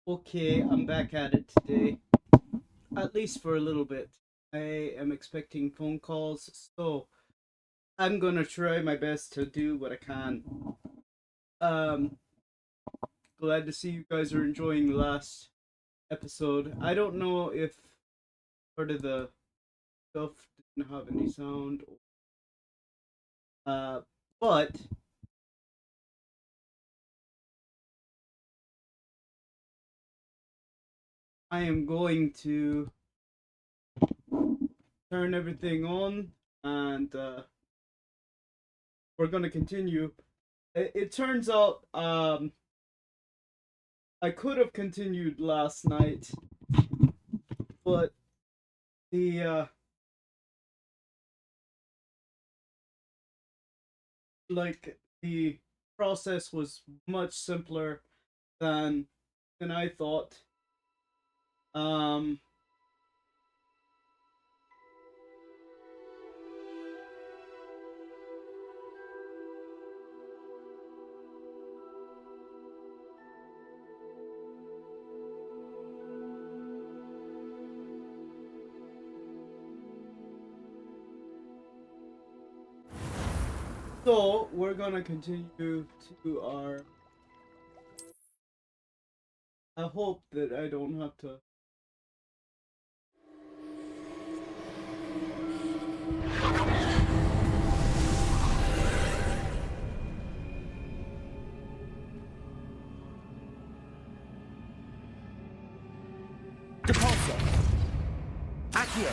Okay, I'm back at it today, at least for a little bit. I am expecting phone calls, so I'm gonna try my best to do what I can. Um, Glad to see you guys are enjoying the last episode. I don't know if part of the stuff didn't have any sound, uh, but I am going to turn everything on and we're gonna continue. It turns out I could have continued last night, but the the process was much simpler than I thought. Um, so we're gonna continue to our. I hope that I don't have to. Depulso! Accio!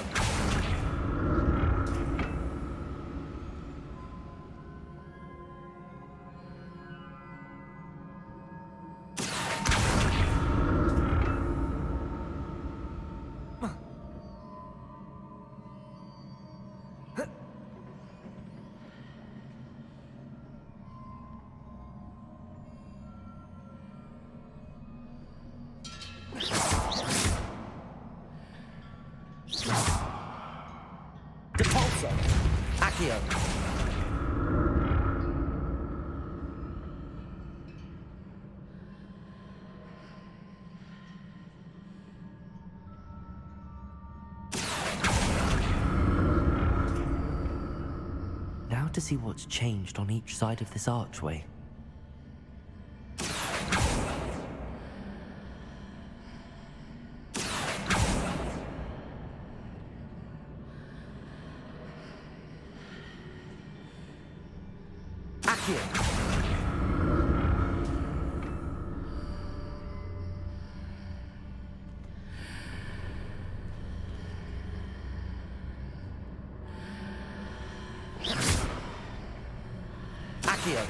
Depulso! Accio! Now to see what's changed on each side of this archway. Accio! Accio!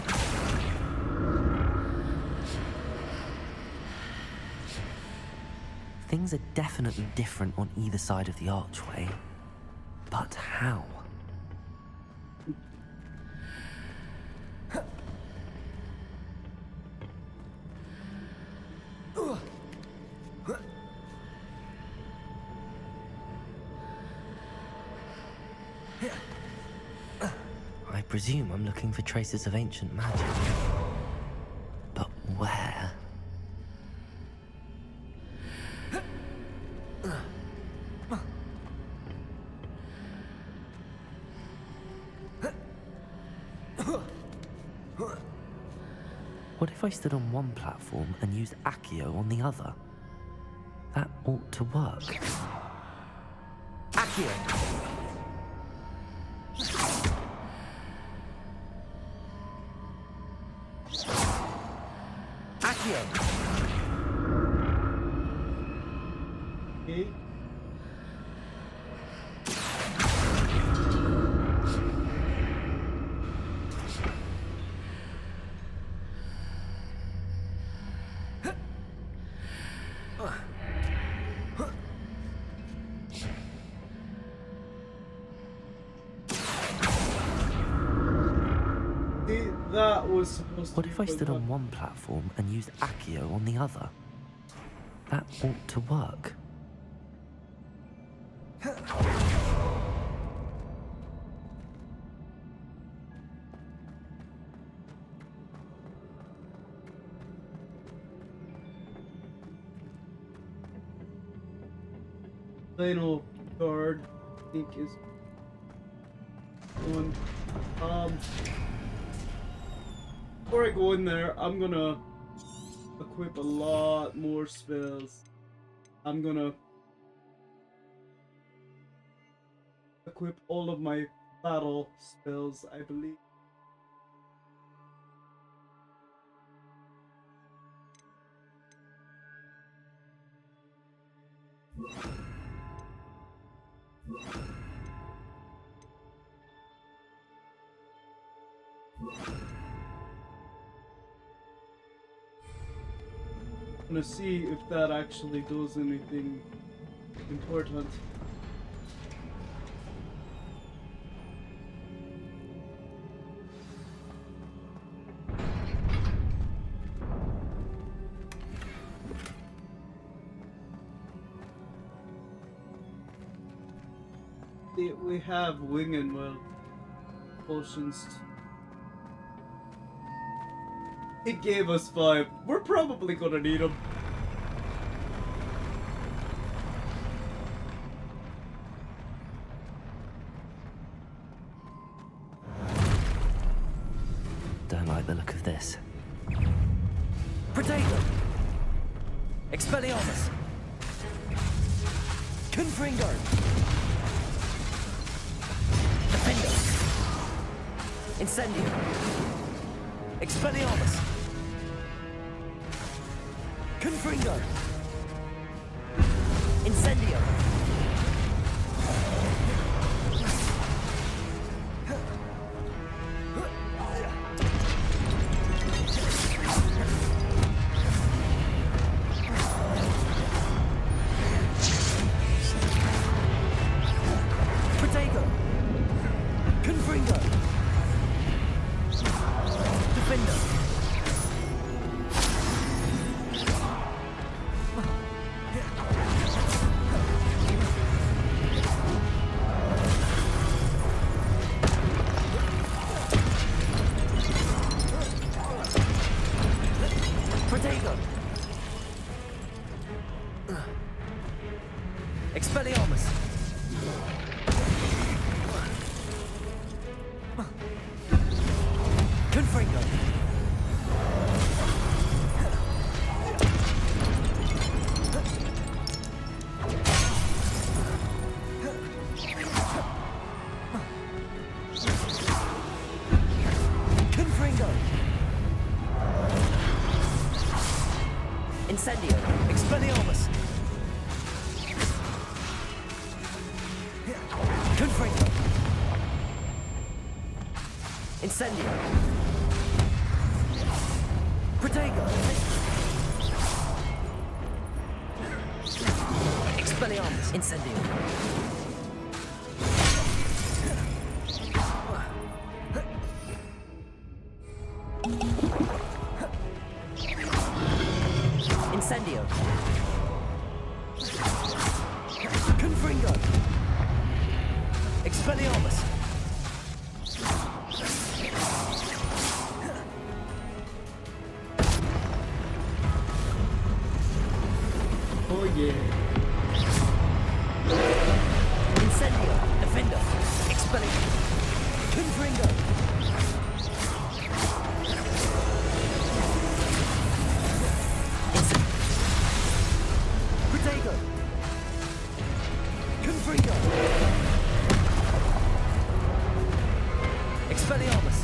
Things are definitely different on either side of the archway. But how? I presume I'm looking for traces of ancient magic. But where? What if I stood on one platform and used Accio on the other? That ought to work. Accio! Accio! Okay. That was supposed to What be if I stood what- on one platform and used Accio on the other? That ought to work. final guard, I think, is one. Before I go in there, I'm gonna equip a lot more spells. I'm gonna equip all of my battle spells, I believe. I'm gonna see if that actually does anything important. We have wing and well potions. It gave us 5. We're probably gonna need them. Don't like the look of this. Protego! Expelliarmus! Confringo! Defendo! Incendio! Expelliarmus! Confringo! Incendio! Protego! Confringo! Defendo! Protego! Expelliarmus! Confringo! Confringo! Incendio! Expelliarmus! Confringo! Incendio! Protego! Expelliarmus! Incendio! Incendio! Confringo! Expelliarmus! Oh yeah. Incendio! Defendo! Expelliarmus! Confringo! Protego! Confringo! Expelliarmus!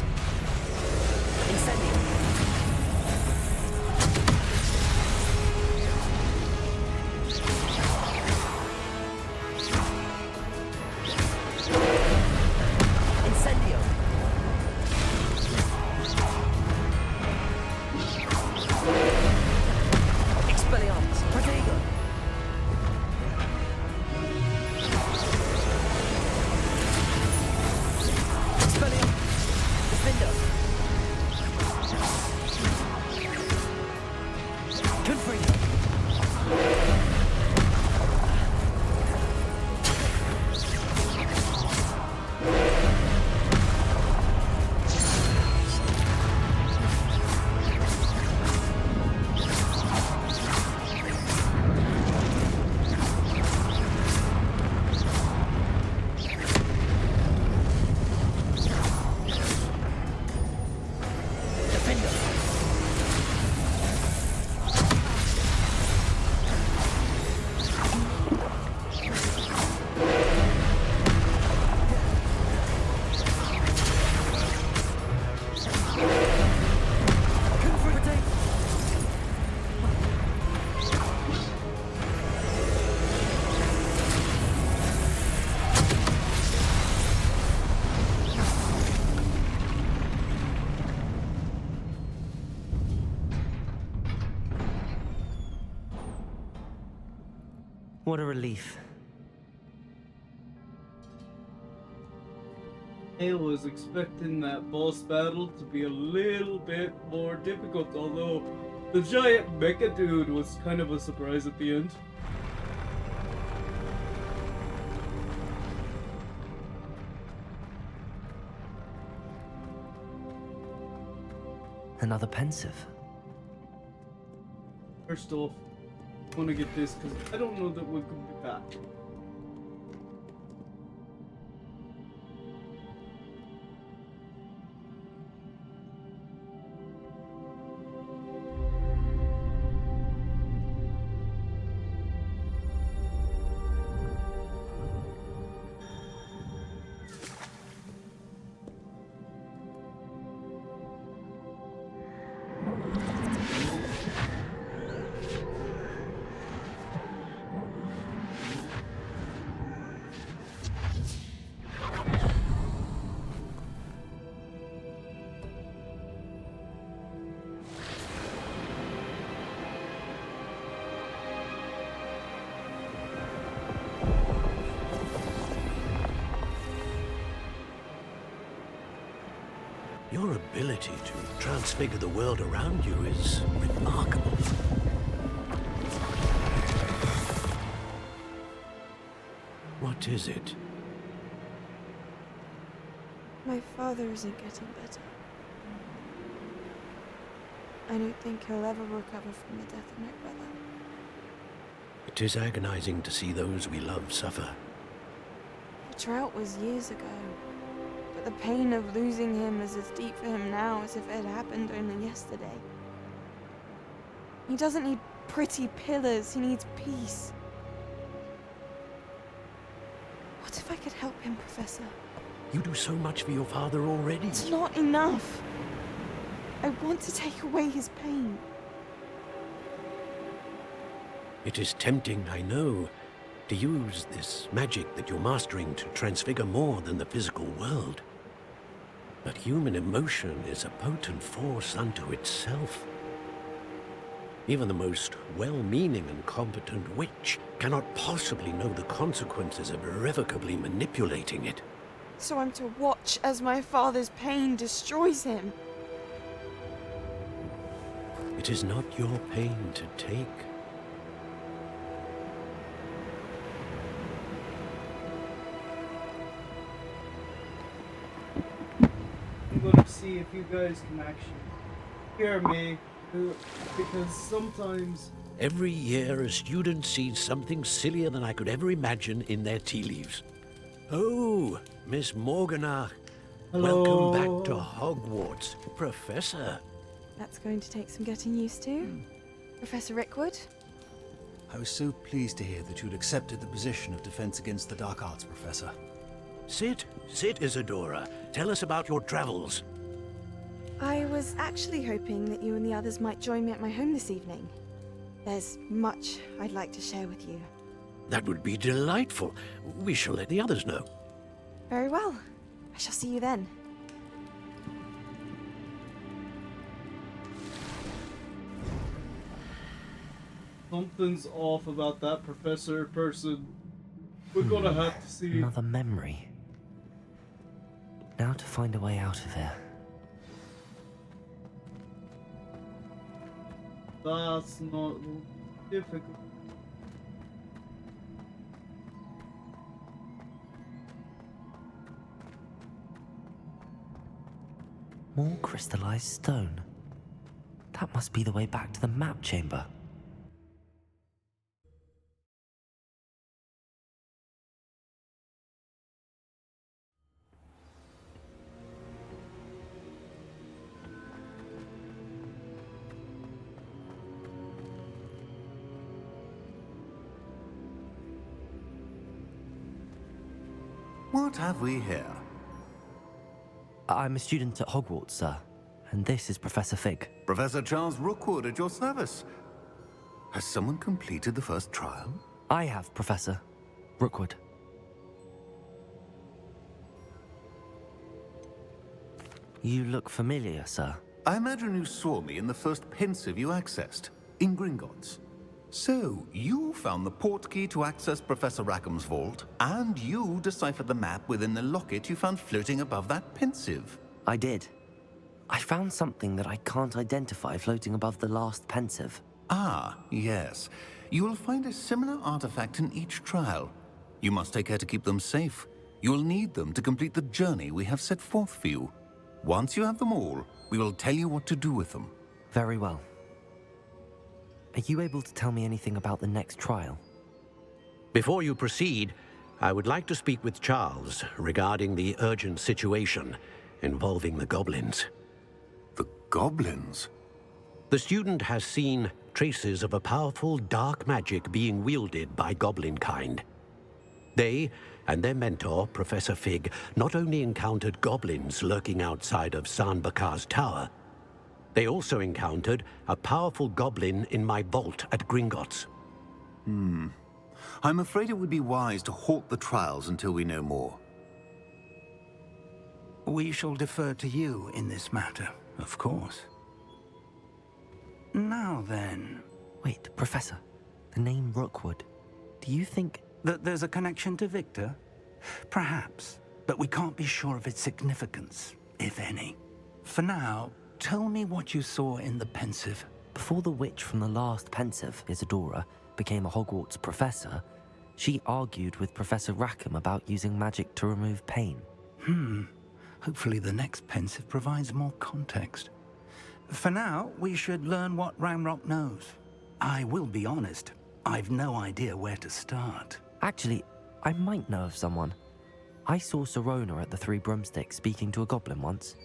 Incendio! Incendio! Expelliarmus! Protego! What a relief. I was expecting that boss battle to be a little bit more difficult, although the giant mecha dude was kind of a surprise at the end. Another pensive. First off, I want to get this because I don't know that we could be back. Your ability to transfigure the world around you is remarkable. What is it? My father isn't getting better. I don't think he'll ever recover from the death of my brother. It is agonizing to see those we love suffer. The drought was years ago, but the pain of losing him is as deep for him now as if it had happened only yesterday. He doesn't need pretty pillars, he needs peace. What if I could help him, Professor? You do so much for your father already. It's not enough. I want to take away his pain. It is tempting, I know, to use this magic that you're mastering to transfigure more than the physical world. But human emotion is a potent force unto itself. Even the most well-meaning and competent witch cannot possibly know the consequences of irrevocably manipulating it. So I'm to watch as my father's pain destroys him. It is not your pain to take. I'm gonna see if you guys can actually hear me, because sometimes Every year a student sees something sillier than I could ever imagine in their tea leaves. Oh, Miss Morganach. Hello. Welcome back to Hogwarts, Professor. That's going to take some getting used to. Professor Rickwood? I was so pleased to hear that you'd accepted the position of Defense Against the Dark Arts, Professor. Sit, Isadora. Tell us about your travels. I was actually hoping that you and the others might join me at my home this evening. There's much I'd like to share with you. That would be delightful. We shall let the others know. Very well. I shall see you then. something's off about that professor person. We're gonna have to see. Another memory. Now to find a way out of here. That's not difficult. More crystallized stone. That must be the way back to the map chamber. What have we here? I'm a student at Hogwarts, sir. And this is Professor Fig. Professor Charles Rookwood at your service. Has someone completed the first trial? I have, Professor Rookwood. You look familiar, sir. I imagine you saw me in the first pensive you accessed, in Gringotts. So, you found the port key to access Professor Rackham's vault, and you deciphered the map within the locket you found floating above that pensive. I did. I found something that I can't identify floating above the last pensive. Ah, yes. You will find a similar artifact in each trial. You must take care to keep them safe. You will need them to complete the journey we have set forth for you. Once you have them all, we will tell you what to do with them. Very well. Are you able to tell me anything about the next trial? Before you proceed, I would like to speak with Charles regarding the urgent situation involving the goblins. The goblins? The student has seen traces of a powerful dark magic being wielded by goblin kind. They and their mentor, Professor Fig, not only encountered goblins lurking outside of San Bakar's tower, they also encountered a powerful goblin in my vault at Gringotts. I'm afraid it would be wise to halt the trials until we know more. We shall defer to you in this matter, of course. Now then, Wait, Professor. The name Rookwood. Do you think... that there's a connection to Victor? Perhaps, but we can't be sure of its significance, if any. For now, tell me what you saw in the pensive. Before the witch from the last pensive, Isadora, became a Hogwarts professor, she argued with Professor Rackham about using magic to remove pain. Hopefully the next pensive provides more context. For now, we should learn what Ramrock knows. I will be honest, I've no idea where to start. Actually, I might know of someone. I saw Serona at the Three Broomsticks speaking to a goblin once.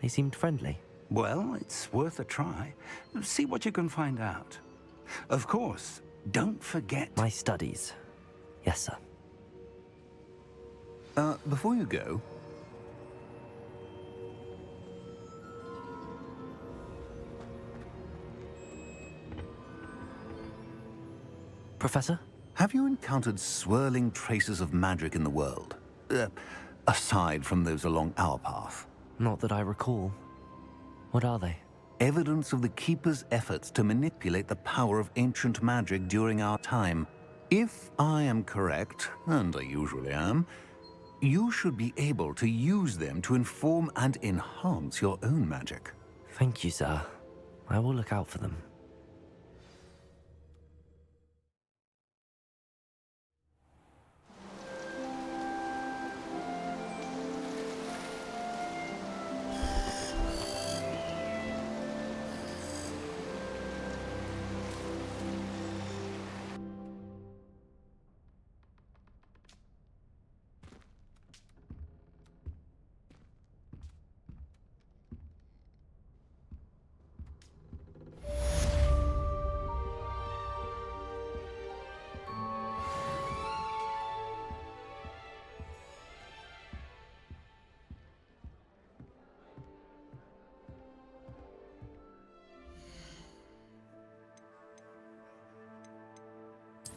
They seemed friendly. Well, it's worth a try. See what you can find out. Of course, don't forget... My studies. Yes, sir. Before you go, Professor? have you encountered swirling traces of magic in the world? Aside from those along our path. Not that I recall. What are they? Evidence of the Keeper's efforts to manipulate the power of ancient magic during our time. If I am correct, and I usually am, you should be able to use them to inform and enhance your own magic. Thank you, sir. I will look out for them.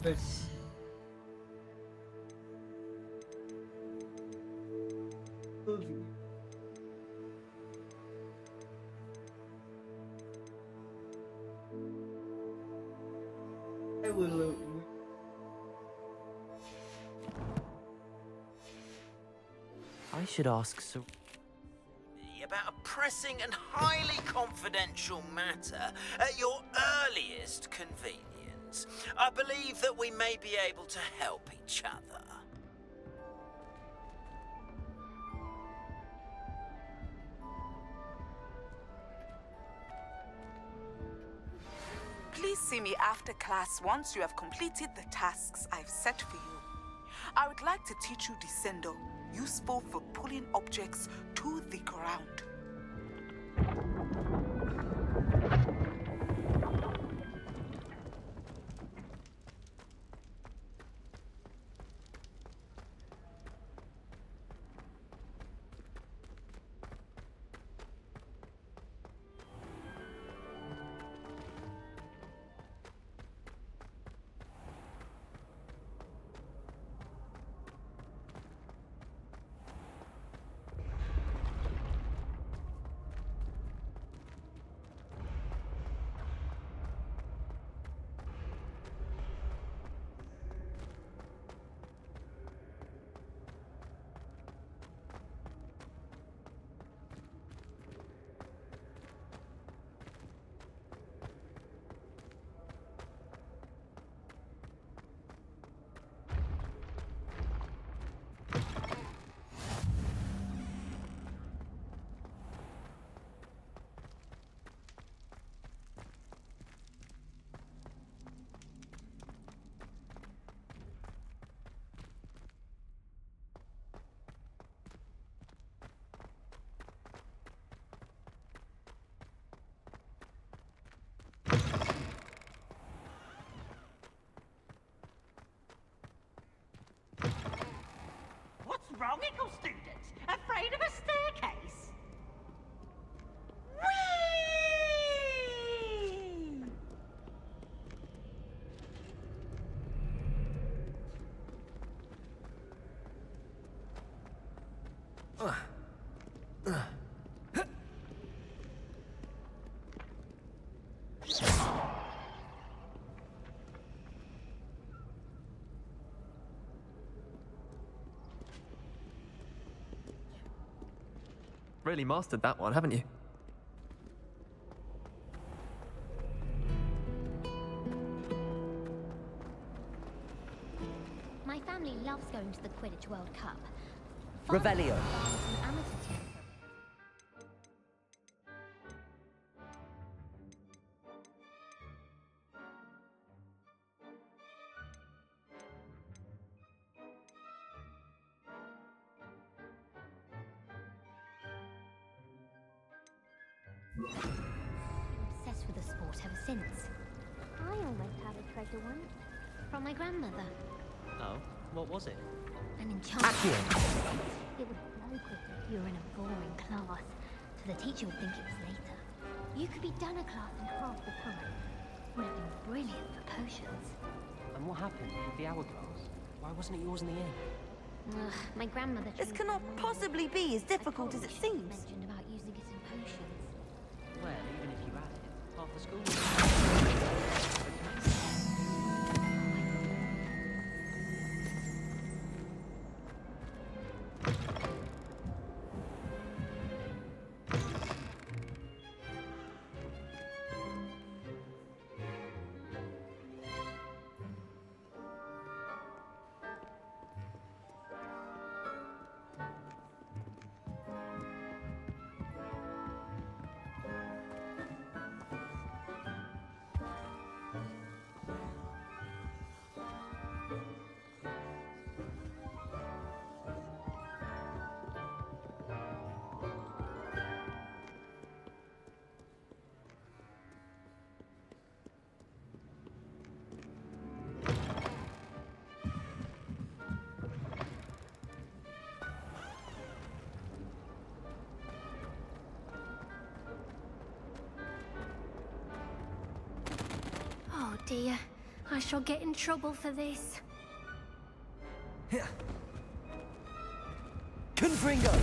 This. I will. I should ask Sir... about a pressing and highly confidential matter at your earliest convenience. I believe that we may be able to help each other. Please see me after class once you have completed the tasks I've set for you. I would like to teach you Descendo, useful for pulling objects to the ground. magical students, afraid of a staircase. Whee! Really mastered that one, haven't you? My family loves going to the Quidditch World Cup. Revelio. Father runs an amateur team. Obsessed with the sport ever since. I almost had a treasure once from my grandmother. Oh, what was it? An enchantment. It would flow quickly if you were in a boring class, so the teacher would think it was later. You could be done a class in half the time. Would have been brilliant for potions. And what happened with the hourglass? Why wasn't it yours in the end? Ugh, my grandmother. This cannot possibly be as difficult as it seems. Mentioned about using it in potions. Well, even if you had it, half the school. Oh dear, I shall get in trouble for this. Confringo!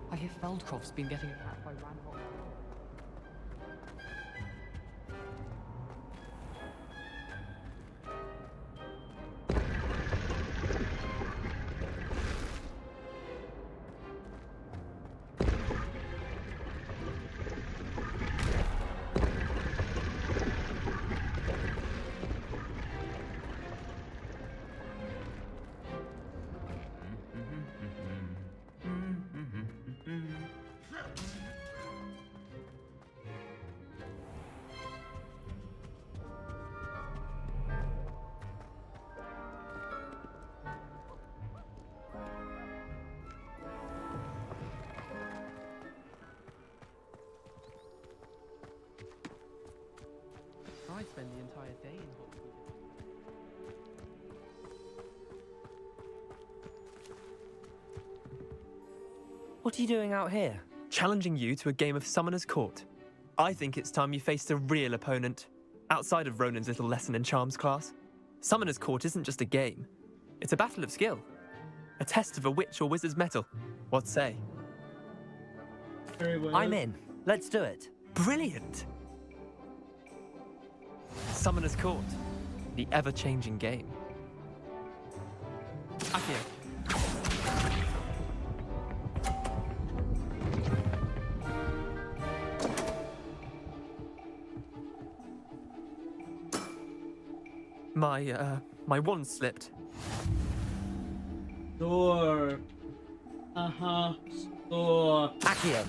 I hear Feldcroft's been getting attacked by Ranrock. I spend the entire day in Hogwarts. What are you doing out here? Challenging you to a game of Summoner's Court. I think it's time you faced a real opponent, outside of Ronan's little lesson in charms class. Summoner's Court isn't just a game. It's a battle of skill. A test of a witch or wizard's mettle. What say? Very well. I'm in. Let's do it. Brilliant! Summoner's Court. The ever-changing game. Accio. My wand slipped. Door. Door. Accio.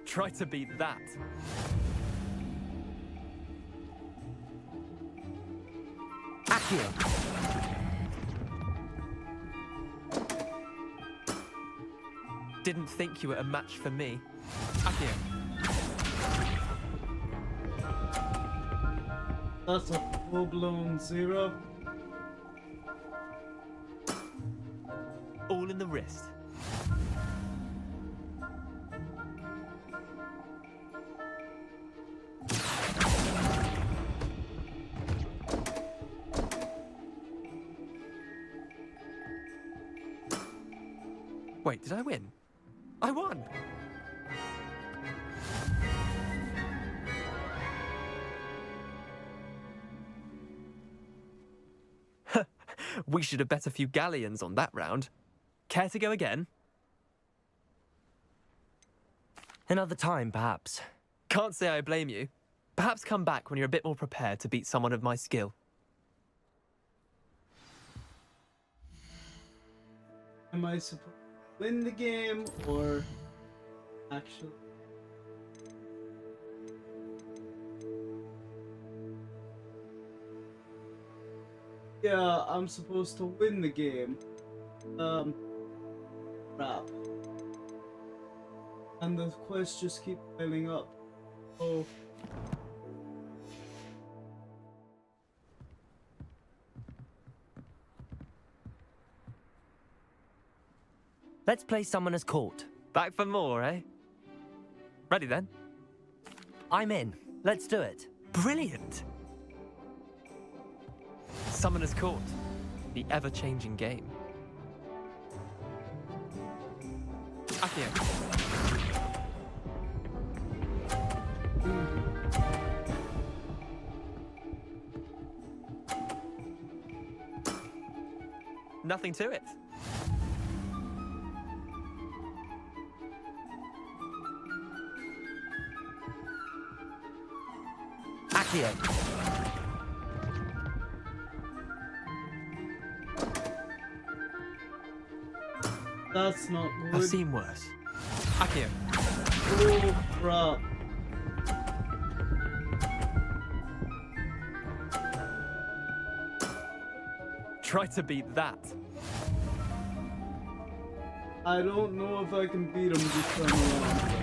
Try to beat that. Accio. Didn't think you were a match for me. Accio. That's a full-blown 0. All in the wrist. Wait, did I win? I won! We should have bet a few galleons on that round. Care to go again? Another time, perhaps. Can't say I blame you. Perhaps come back when you're a bit more prepared to beat someone of my skill. Am I supposed to win the game or actually? Yeah, I'm supposed to win the game. Crap. And the quests just keep piling up. Oh. Let's play Summoner's Court. Back for more, eh? Ready then? I'm in. Let's do it. Brilliant! Summoner's Court. The ever-changing game. Accio. Nothing to it. Accio. That's not good. I've seen worse. Accio. Oh, crap. Try to beat that. I don't know if I can beat him this time around.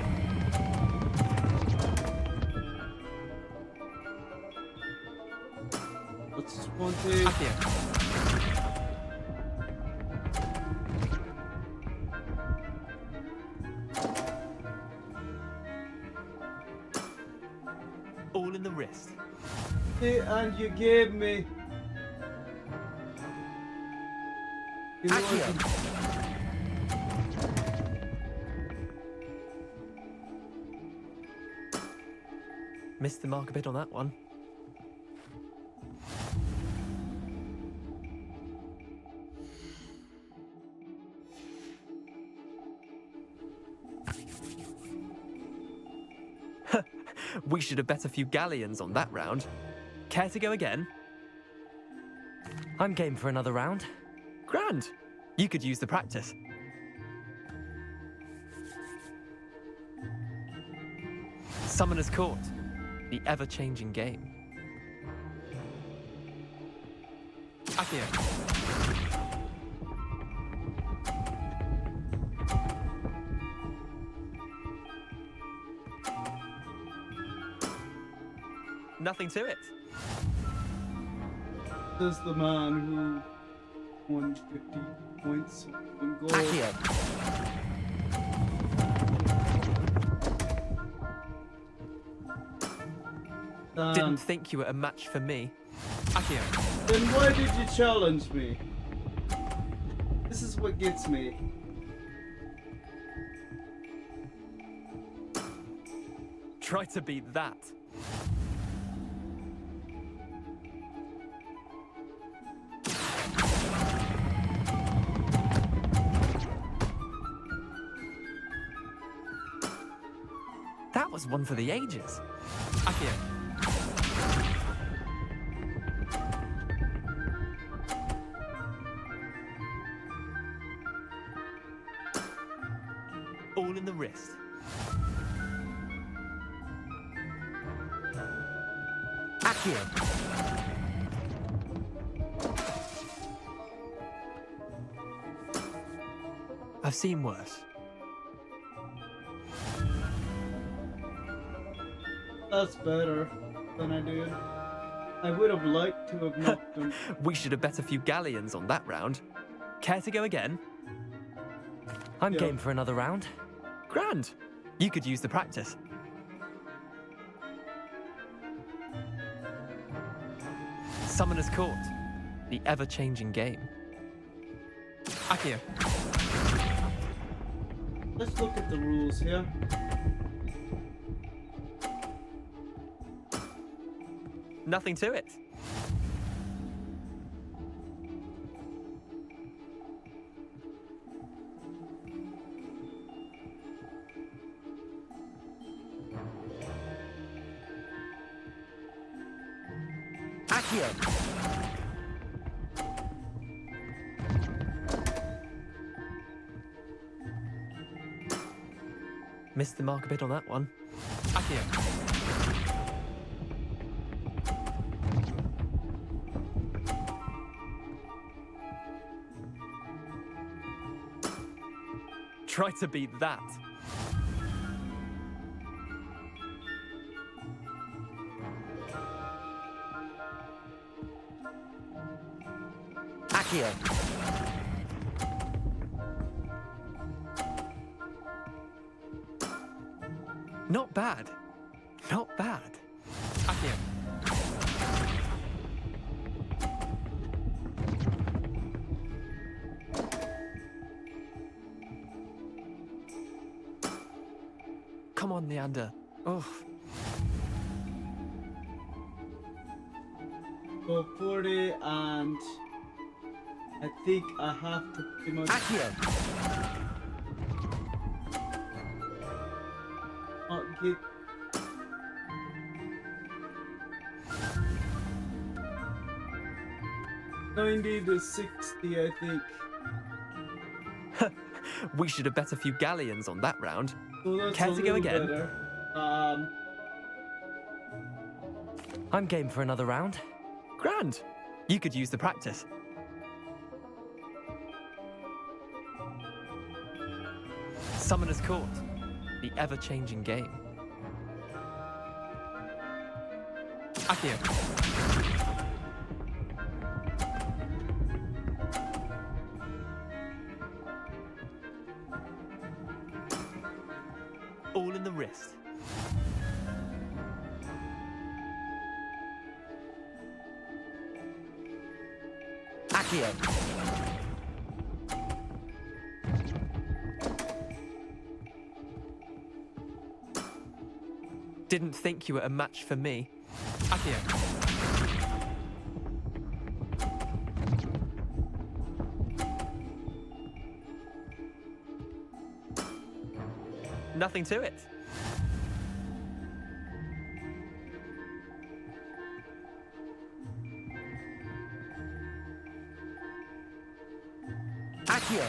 That's 20. Accio. All in the wrist. And you gave me. Missed the mark a bit on that one. We should have bet a few galleons on that round. Care to go again? I'm game for another round. Grand. You could use the practice. Summoner's Court. The ever-changing game. Accio. Nothing to it. This is the man who won 50 points on goal. Accio. Didn't think you were a match for me. Accio. Then why did you challenge me? This is what gets me. Try to beat that. That was one for the ages. Accio. All in the wrist. Accio. I've seen worse. That's better than I did. I would have liked to have knocked him. We should have bet a few galleons on that round. Care to go again? I'm game for another round. Grand. You could use the practice. Summoner's Court. The ever-changing game. Accio. Let's look at the rules here. Nothing to it. Accio. Missed the mark a bit on that one. Accio. Try to beat that. Accio. Not bad. Not bad. Accio. Come on, Leander. Oh. Go 40 and I think I have to pretty much not get 90 to 60, I think. We should have bet a few galleons on that round. So that's Care a to go little again? better. I'm game for another round. Grand. You could use the practice. Summoner's Court. The ever-changing game. Accio. All in the wrist. Accio. Didn't think you were a match for me. Accio. Nothing to it. Accio.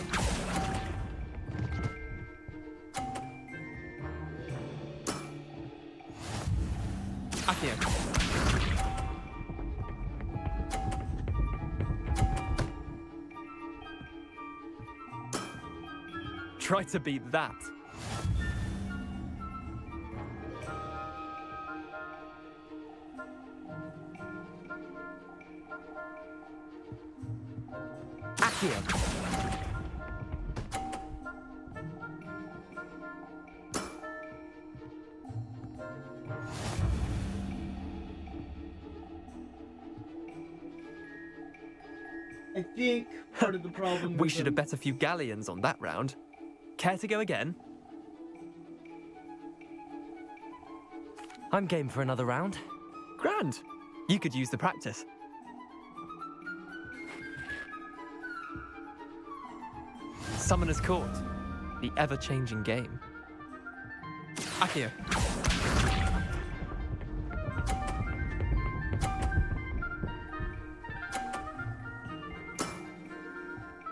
Accio. Try to beat that. Accio. I think part of the problem We should have bet a few galleons on that round. Care to go again? I'm game for another round. Grand. You could use the practice. Summoner's Court. The ever-changing game. Accio.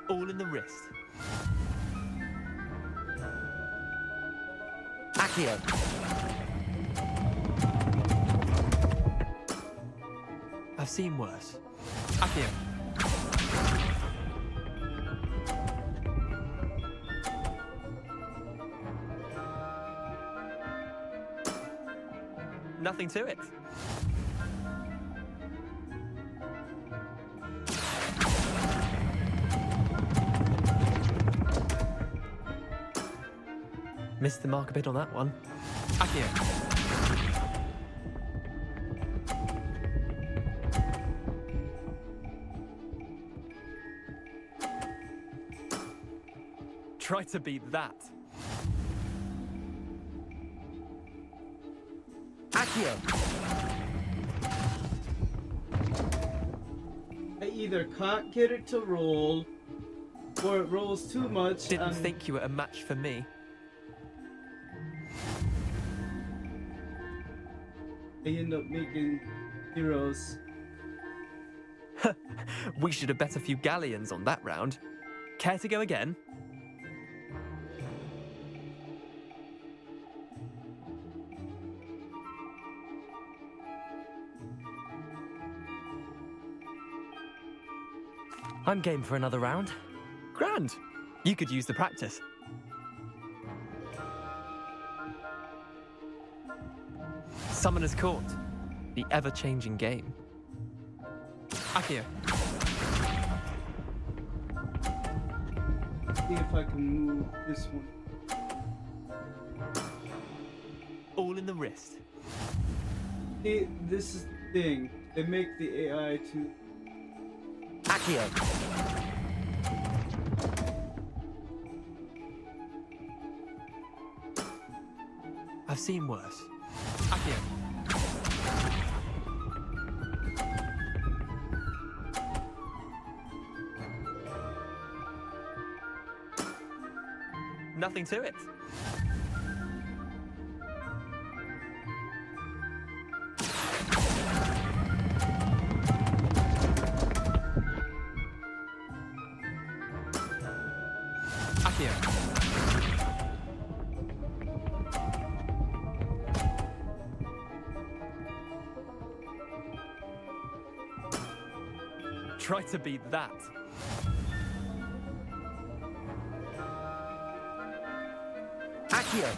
All in the wrist. Accio. I've seen worse. Akio. Nothing to it. Missed the mark a bit on that one. Akio. Try to beat that. Akio! I either can't get it to roll, or it rolls too much. Didn't and think you were a match for me. I end up making heroes. We should have bet a few galleons on that round. Care to go again? I'm game for another round. Grand. You could use the practice. Summoner's Court. The ever-changing game. Akio. See if I can move this one. All in the wrist. See, this is the thing. They make the AI to... Akio. I've seen worse. Akio. Nothing to it. Akio. Try to beat that. Akio!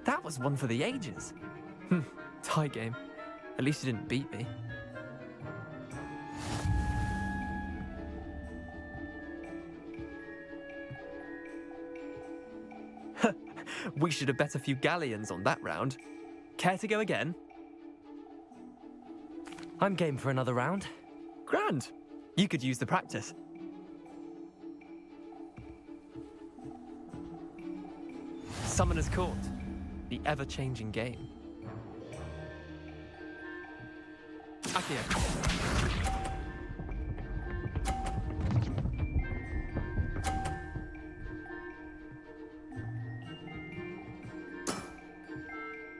That was one for the ages. Tie game. At least you didn't beat me. We should have bet a few galleons on that round. Care to go again? I'm game for another round. Grand. You could use the practice. Summoner's Court. The ever-changing game. Akio.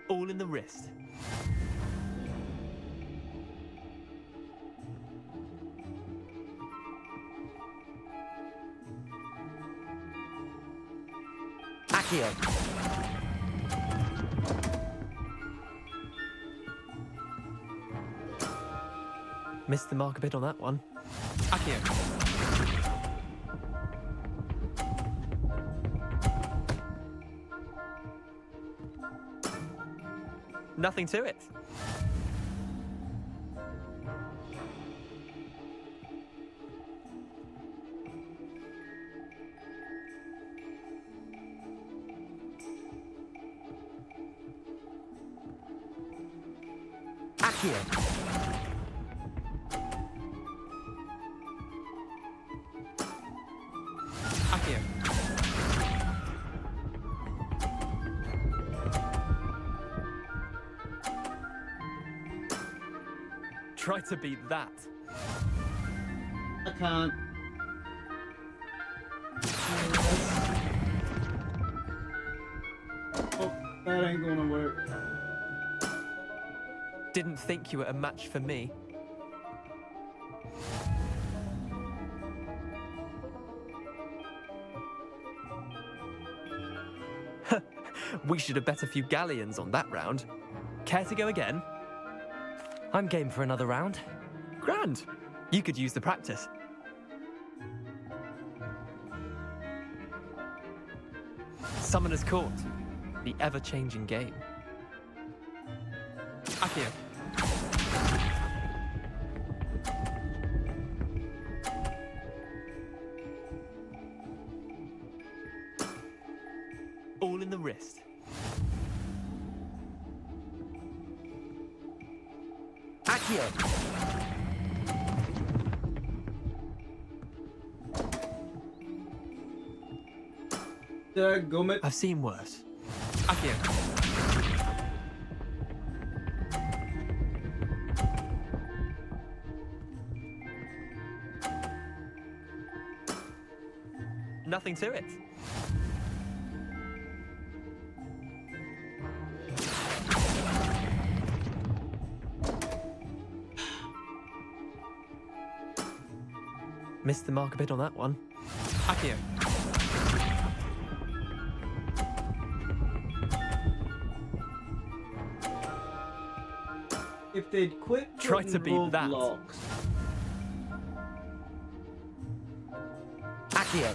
All in the wrist. Akio. Missed the mark a bit on that one. Akio. Nothing to it. Akio. Akio. Try to beat that. I can't. Oh, that ain't gonna work. Didn't think you were a match for me. We should have bet a few galleons on that round. Care to go again? I'm game for another round. Grand. You could use the practice. Summoner's Court. The ever-changing game. Akio. All in the wrist. Akio. Gummit. I've seen worse. Akio. Nothing to it. Missed the mark a bit on that one. Akio. If they'd quit Try to putting beat that. roadblocks. Akio.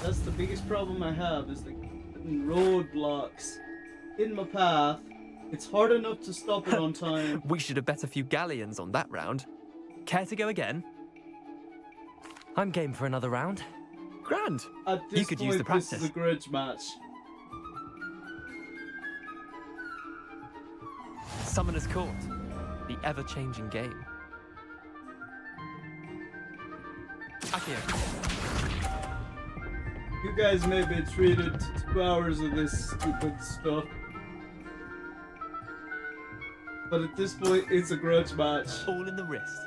That's the biggest problem I have, is the putting roadblocks in my path. It's hard enough to stop it on time. We should have bet a few galleons on that round. Care to go again? I'm game for another round. Grand. At this You could point, use the practice. this is a grudge match. Summoner's Court. The ever-changing game. Akio. You guys may be treated to 2 hours of this stupid stuff. But at this point, it's a grudge match. All in the wrist.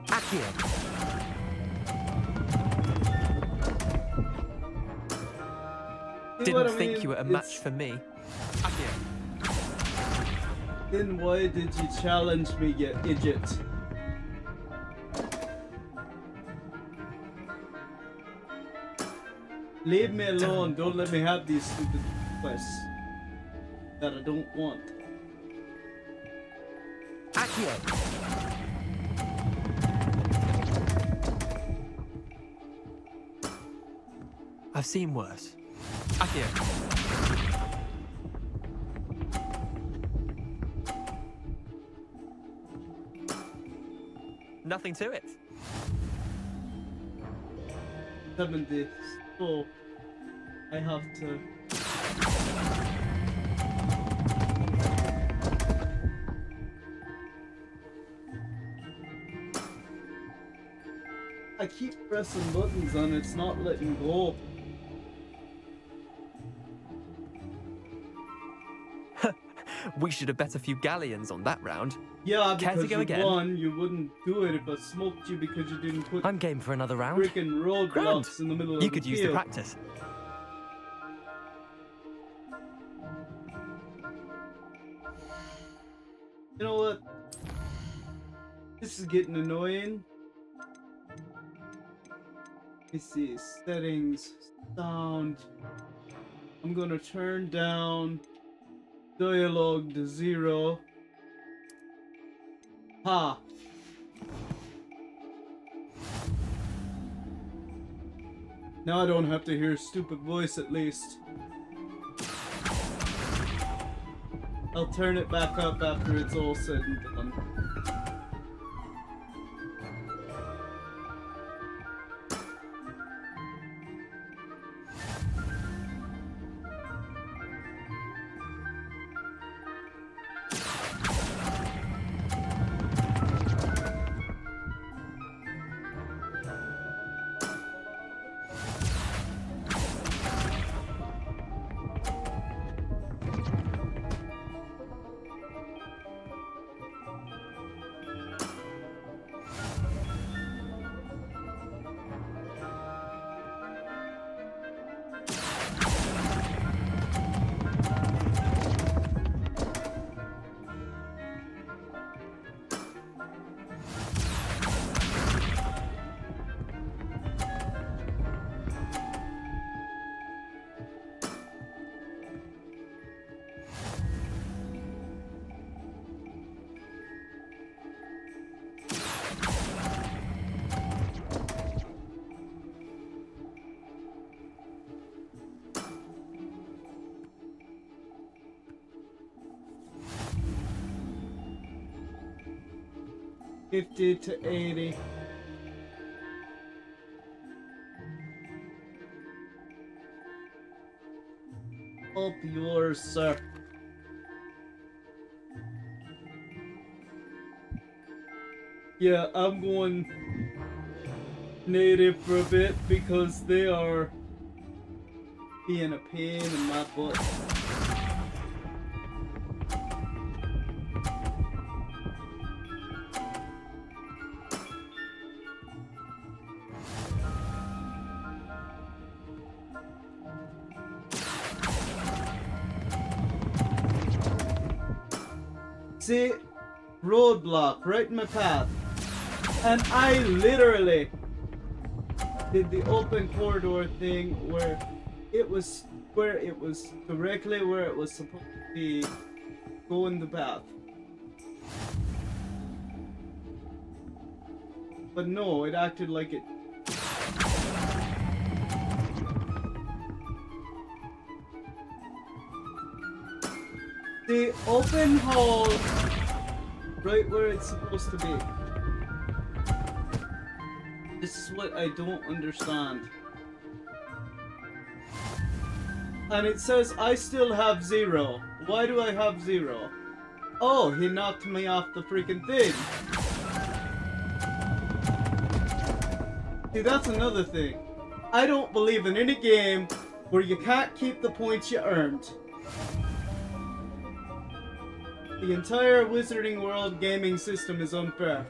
Akio. Didn't think you were a match for me. Akio. Then why did you challenge me, you idiot? Leave me alone, don't let me have these stupid quests that I don't want. Akio. I've seen worse. Akio. Nothing to it. 70. So I have to. I keep pressing buttons and it's not letting go. We should have bet a few galleons on that round. Yeah, Care because to go you again? won, you wouldn't do it if I smoked you because you didn't put I'm game for another round. freaking roadblocks Grand. in the middle of You the could use the field. practice. You know what? This is getting annoying. Let me see. Settings. Sound. I'm gonna turn down dialogue to 0. Ha! Now I don't have to hear a stupid voice at least. I'll turn it back up after it's all said and done. 50 to 80. Up yours, sir. Yeah, I'm going native for a bit because they are being a pain in my butt. See, roadblock right in my path, and I literally did the open corridor thing where it was directly where it was supposed to be going the path. But no, it acted like it. The open hall right where it's supposed to be. This is what I don't understand. And it says I still have 0. Why do I have 0? Oh, he knocked me off the freaking thing. See, that's another thing. I don't believe in any game where you can't keep the points you earned. The entire Wizarding World gaming system is unfair.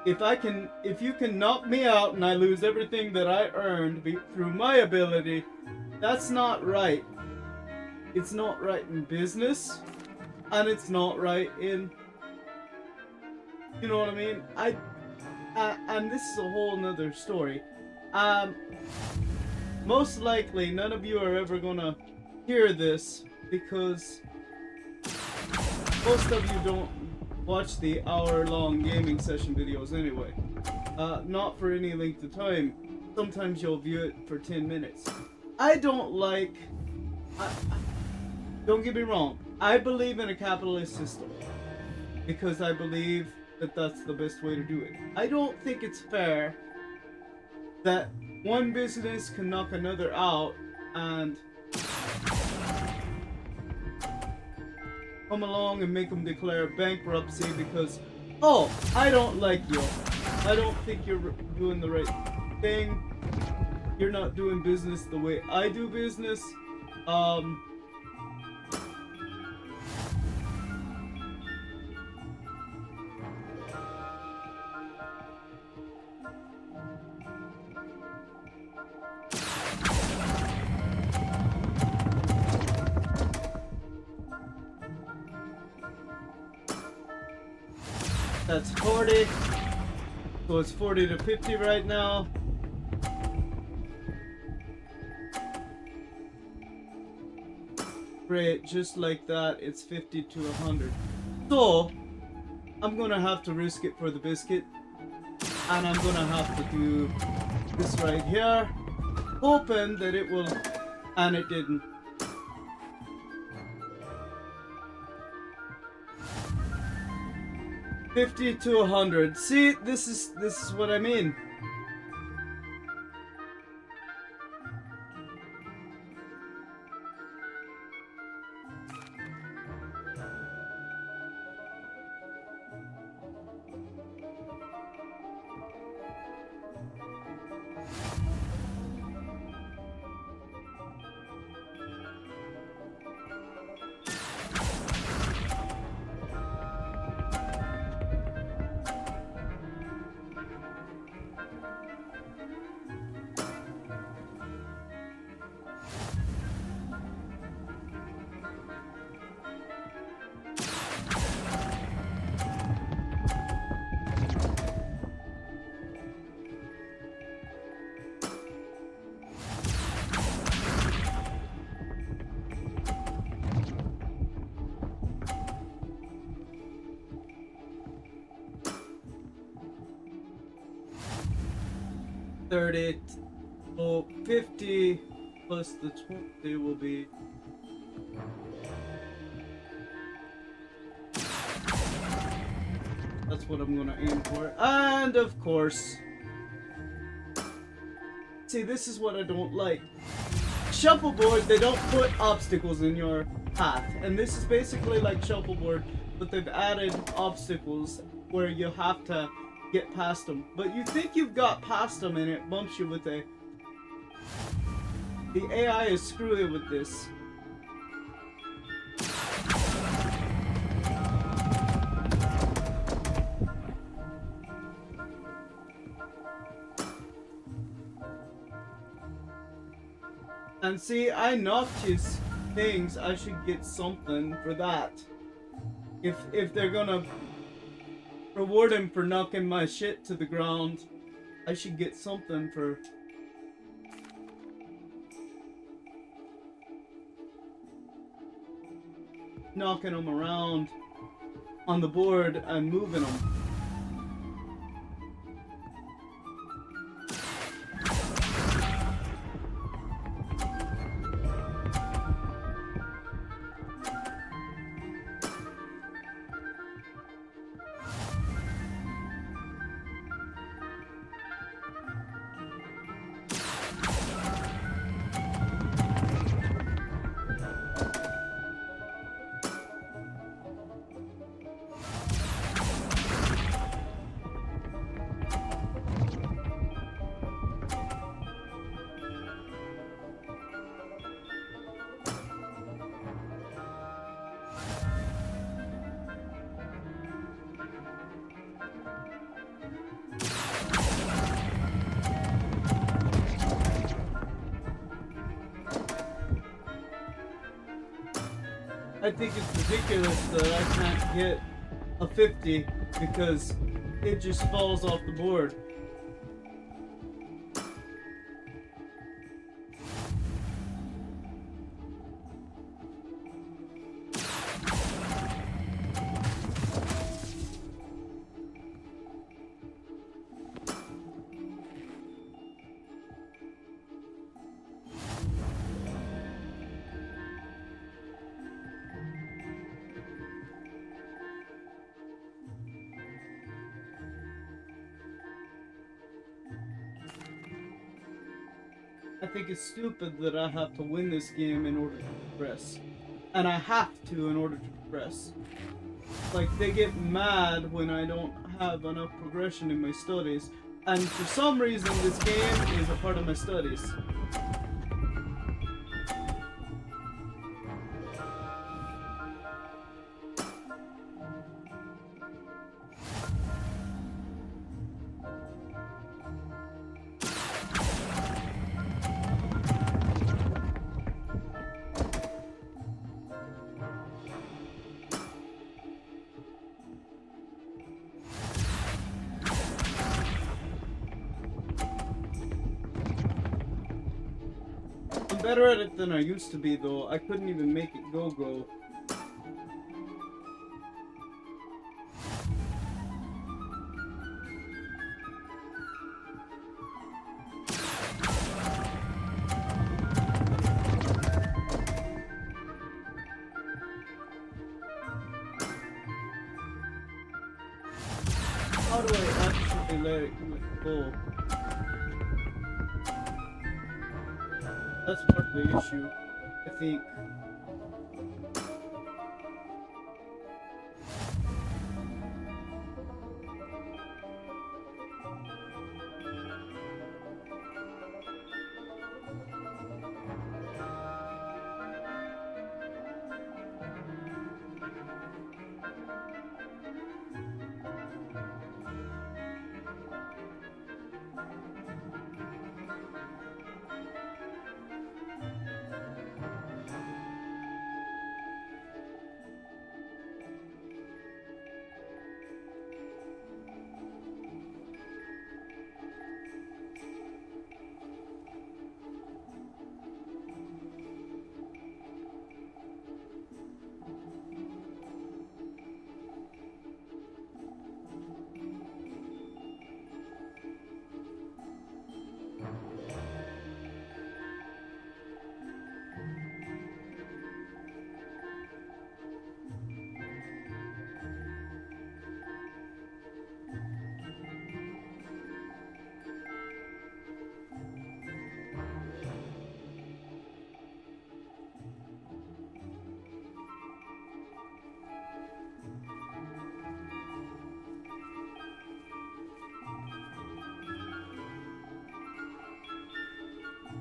If you can knock me out and I lose everything that I earned through my ability, that's not right. It's not right in business, and it's not right in, you know what I mean? And this is a whole nother story. Most likely none of you are ever gonna hear this because most of you don't watch the hour-long gaming session videos anyway. Not for any length of time. Sometimes you'll view it for 10 minutes. I don't like... don't get me wrong. I believe in a capitalist system because I believe that that's the best way to do it. I don't think it's fair that one business can knock another out and come along and make them declare bankruptcy because, oh, I don't like you. I don't think you're doing the right thing. You're not doing business the way I do business. That's 40. So it's 40 to 50 right now. Great, just like that, it's 50 to 100. So, I'm gonna have to risk it for the biscuit. And I'm gonna have to do this right here. Hoping that it will, and it didn't. $50 to $100. See, this is what I mean. So 50 plus the 20 will be That's what I'm gonna aim for. And of course, see, this is what I don't like. Shuffleboard, they don't put obstacles in your path, and this is basically like shuffleboard, but they've added obstacles where you have to get past them. But you think you've got past them, and it bumps you with a... The AI is screwy with this. And see, I knocked his things. I should get something for that. If they're gonna reward him for knocking my shit to the ground, I should get something for... knocking him around on the board and moving him. I think it's ridiculous that I can't get a 50 because it just falls off the board. I think it's stupid that I have to win this game in order to progress. And I have to in order to progress. Like, they get mad when I don't have enough progression in my studies. And for some reason, this game is a part of my studies. I'm better at it than I used to be, though. I couldn't even make it go. How do I actually let it go? That's part of the issue, I think.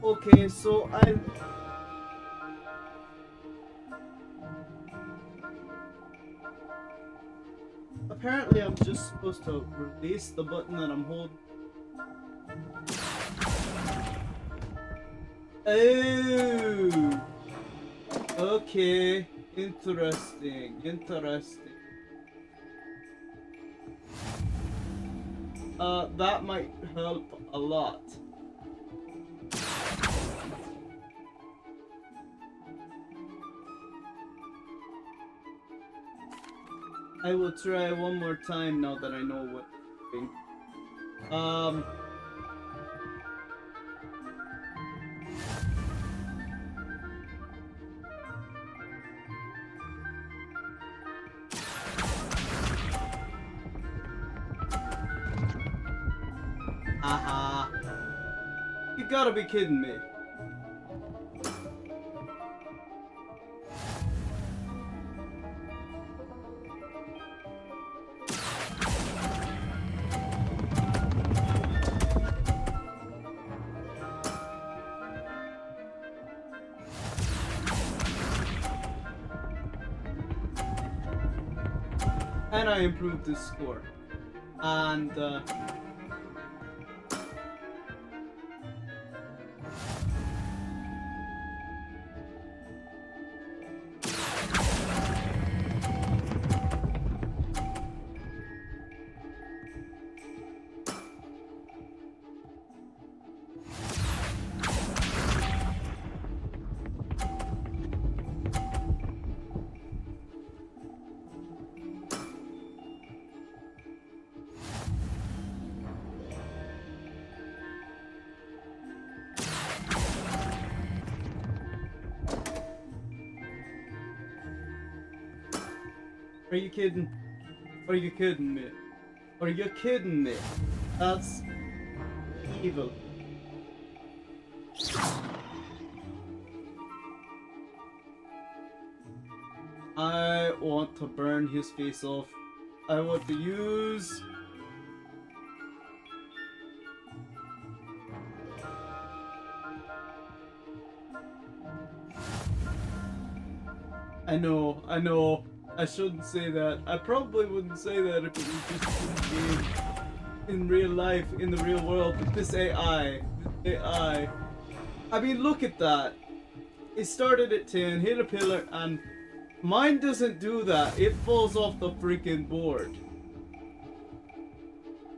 Okay, so apparently I'm just supposed to release the button that I'm holding. Oh! Okay. Interesting. That might help a lot. I will try one more time now that I know what I'm doing. Haha. You gotta be kidding me. And I improved the score. And are you kidding? Are you kidding me? Are you kidding me? That's evil. I want to burn his face off. I want to use... I know. I shouldn't say that. I probably wouldn't say that if it was just in the game. In real life, in the real world, but this AI. I mean, look at that. It started at 10, hit a pillar, and mine doesn't do that. It falls off the freaking board.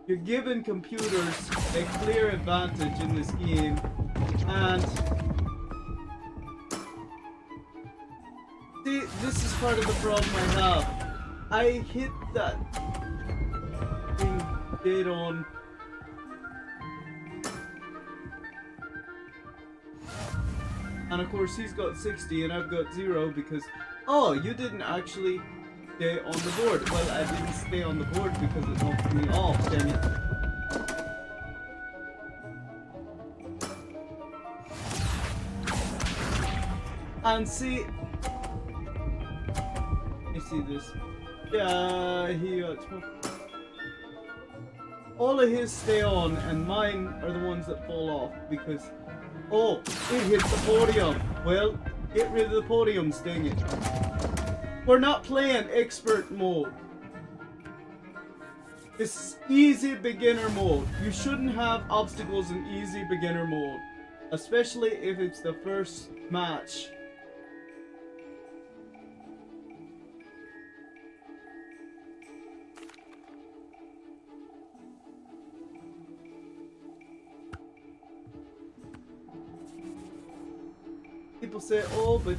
You're giving computers a clear advantage in this game, and see, this is part of the problem I have. I hit that thing dead on. And of course he's got 60 and I've got 0 because, oh, you didn't actually stay on the board. Well, I didn't stay on the board because it knocked me off, damn it. And see, you see this? Yeah, he got 12. All of his stay on and mine are the ones that fall off because, oh, it hit the podium. Well, get rid of the podiums, dang it. We're not playing expert mode. This is easy beginner mode. You shouldn't have obstacles in easy beginner mode, especially if it's the first match. People say, oh, but you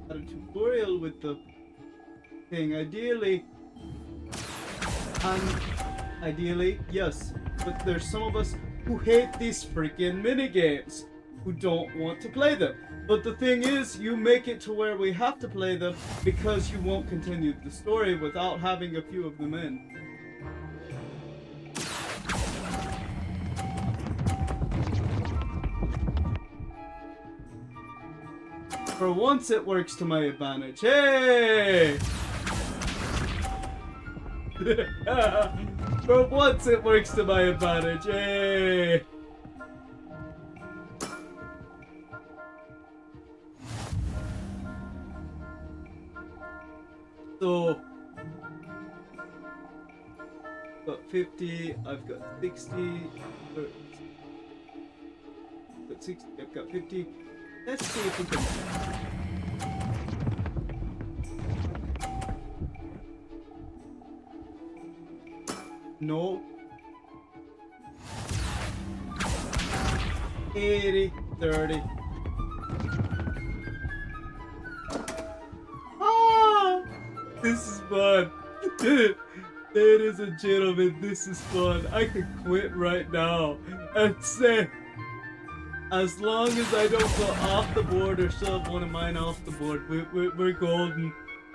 had a tutorial with the thing. Ideally, yes. But there's some of us who hate these freaking minigames, who don't want to play them. But the thing is, you make it to where we have to play them because you won't continue the story without having a few of them in. For once it works to my advantage. Hey! For once it works to my advantage. Hey! So I've got 50, I've got 60, I've got 60, I've got 50. Let's see if we can. No. 80, 30. Ah! This is fun. Ladies and gentlemen, this is fun. I could quit right now and say, as long as I don't go off the board or shove one of mine off the board, we're golden.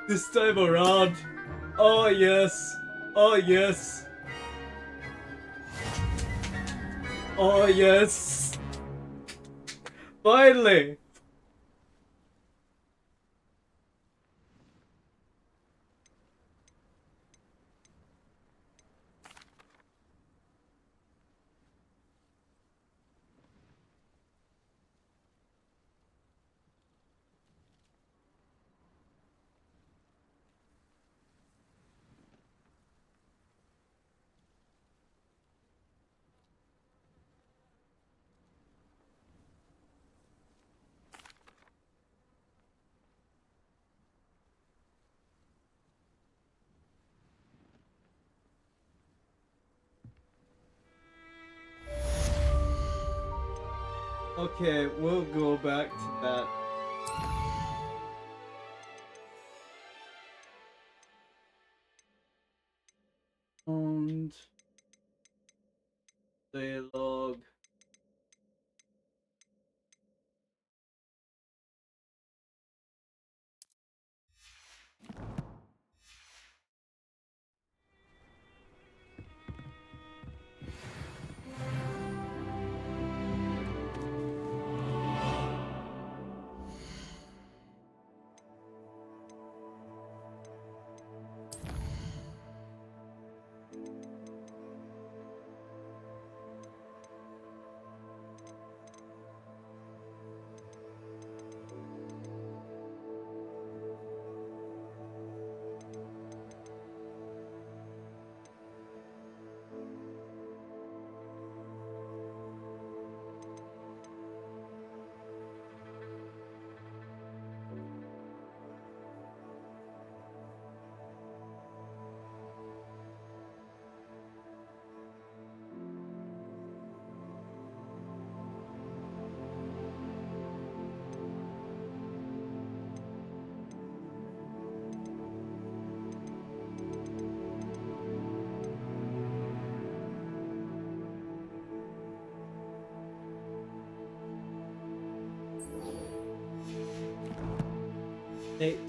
This time around. Oh yes. Oh yes. Oh yes. Finally. Okay, we'll go back to that. And dialogue.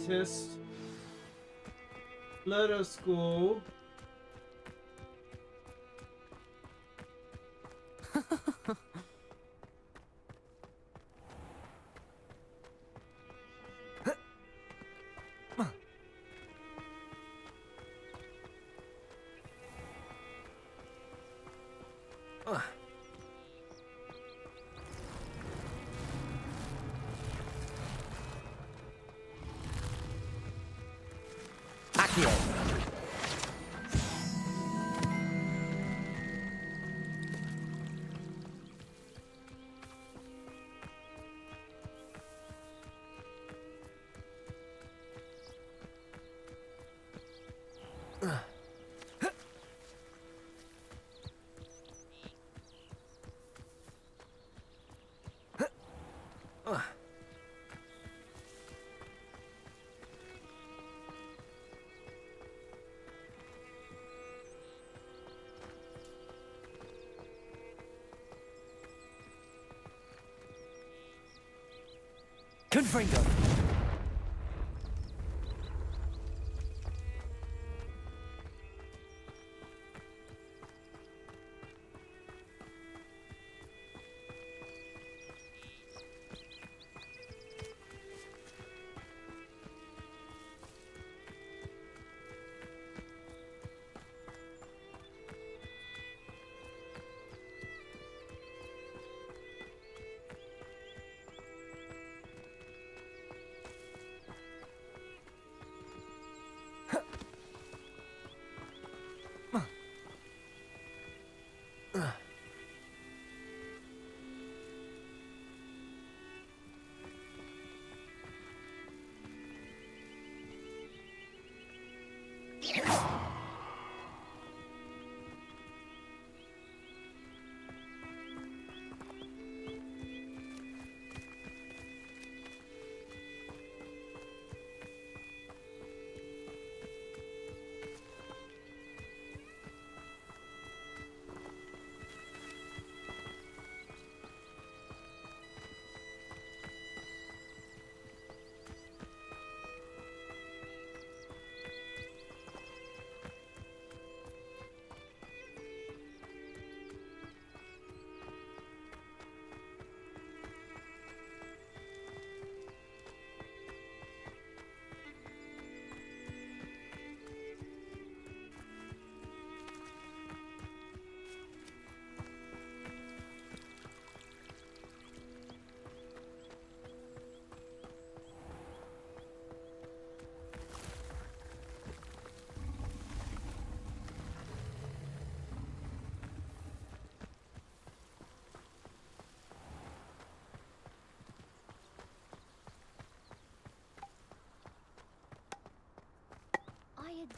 Test. Let us go. Confringo!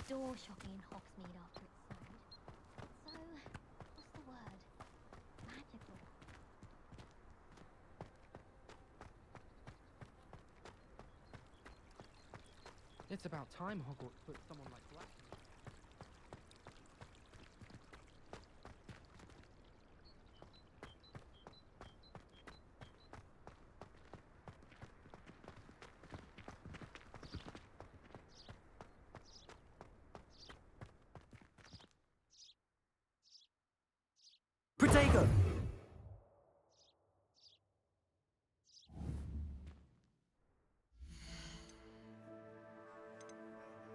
door shocking in Hogsmeade after it snowed. So, what's the word? Magical. It's about time Hogwarts put someone like Black. Protego!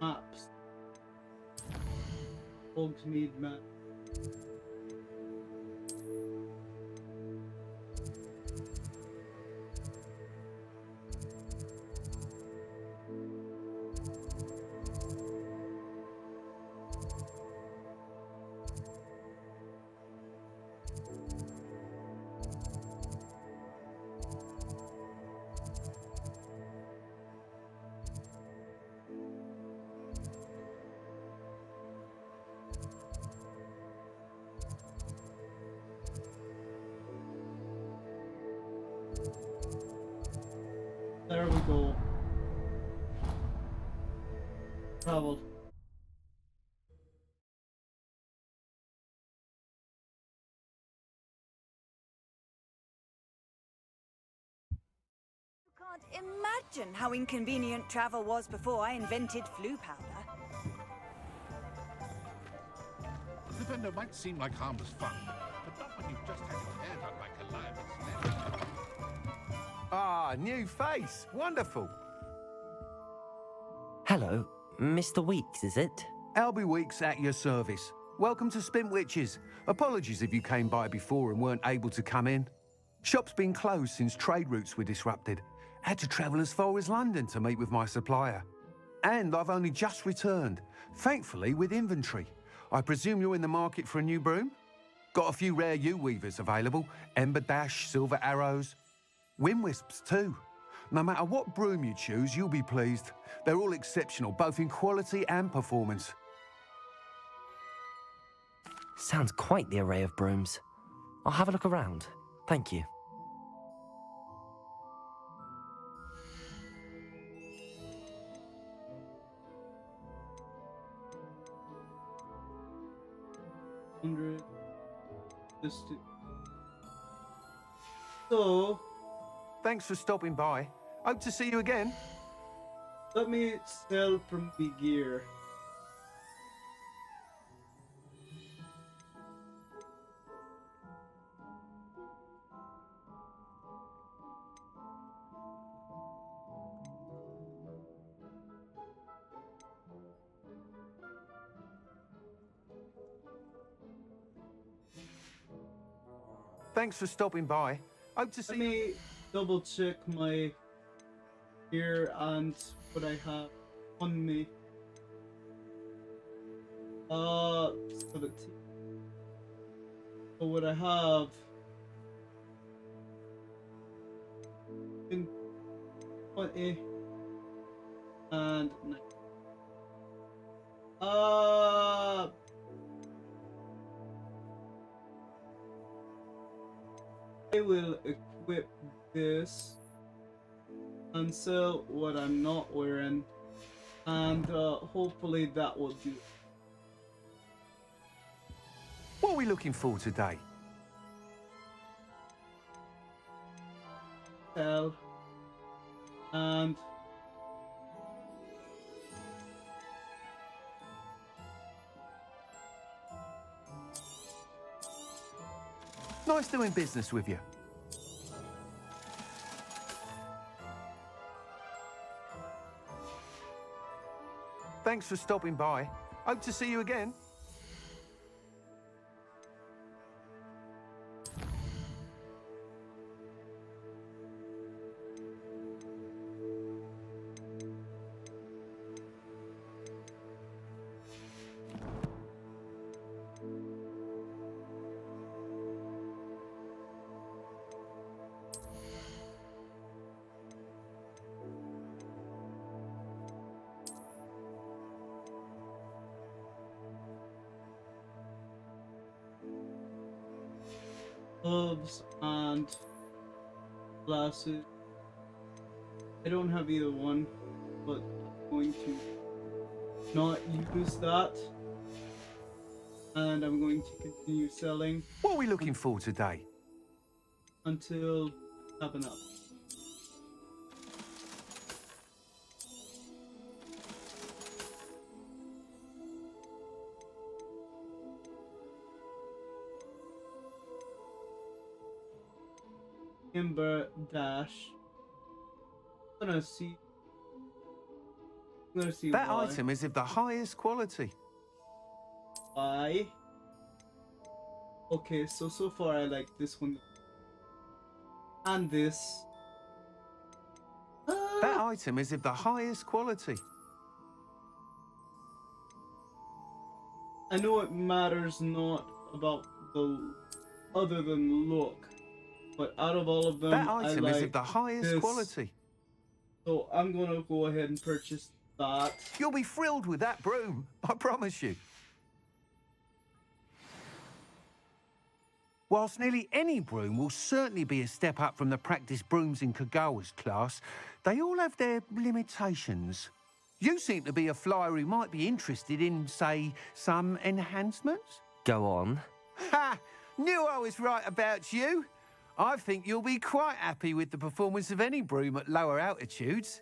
Maps. Hogsmeade map. There we go. Travel. Can't imagine how inconvenient travel was before I invented flu powder. Defender might seem like harmless fun, but not when you've just had your hair done by Calliope's men. Ah, new face. Wonderful. Hello, Mr. Weeks, is it? Albie Weeks at your service. Welcome to Spintwitches. Apologies if you came by before and weren't able to come in. Shop's been closed since trade routes were disrupted. Had to travel as far as London to meet with my supplier. And I've only just returned, thankfully with inventory. I presume you're in the market for a new broom? Got a few rare U-weavers available. Ember Dash, Silver Arrows. Wind Wisps too. No matter what broom you choose, you'll be pleased. They're all exceptional, both in quality and performance. Sounds quite the array of brooms. I'll have a look around. Thank you. So, thanks for stopping by. Hope to see you again. Let me sell from the gear. Thanks for stopping by. Hope to see you. Let me double check my gear and what I have on me. 17. So what I have in 20 and 9. I will equip this and sell what I'm not wearing, and hopefully that will do. What are we looking for today? Sell and Nice doing business with you. Thanks for stopping by. Hope to see you again. gloves and glasses. I don't have either one, but I'm going to not use that. And I'm going to continue selling. What are we looking for today? Until I have enough. Ember Dash. I'm gonna see That why. item is of the highest quality. Why? Okay, so far I like this one. And this. That item is of the highest quality. I know it matters not about the other than look, but out of all of them, That item I like is of the highest this. quality. So I'm gonna go ahead and purchase that. You'll be thrilled with that broom, I promise you. Whilst nearly any broom will certainly be a step up from the practice brooms in Kagawa's class, they all have their limitations. You seem to be a flyer who might be interested in, say, some enhancements? Go on. Ha! Knew I was right about you. I think you'll be quite happy with the performance of any broom at lower altitudes.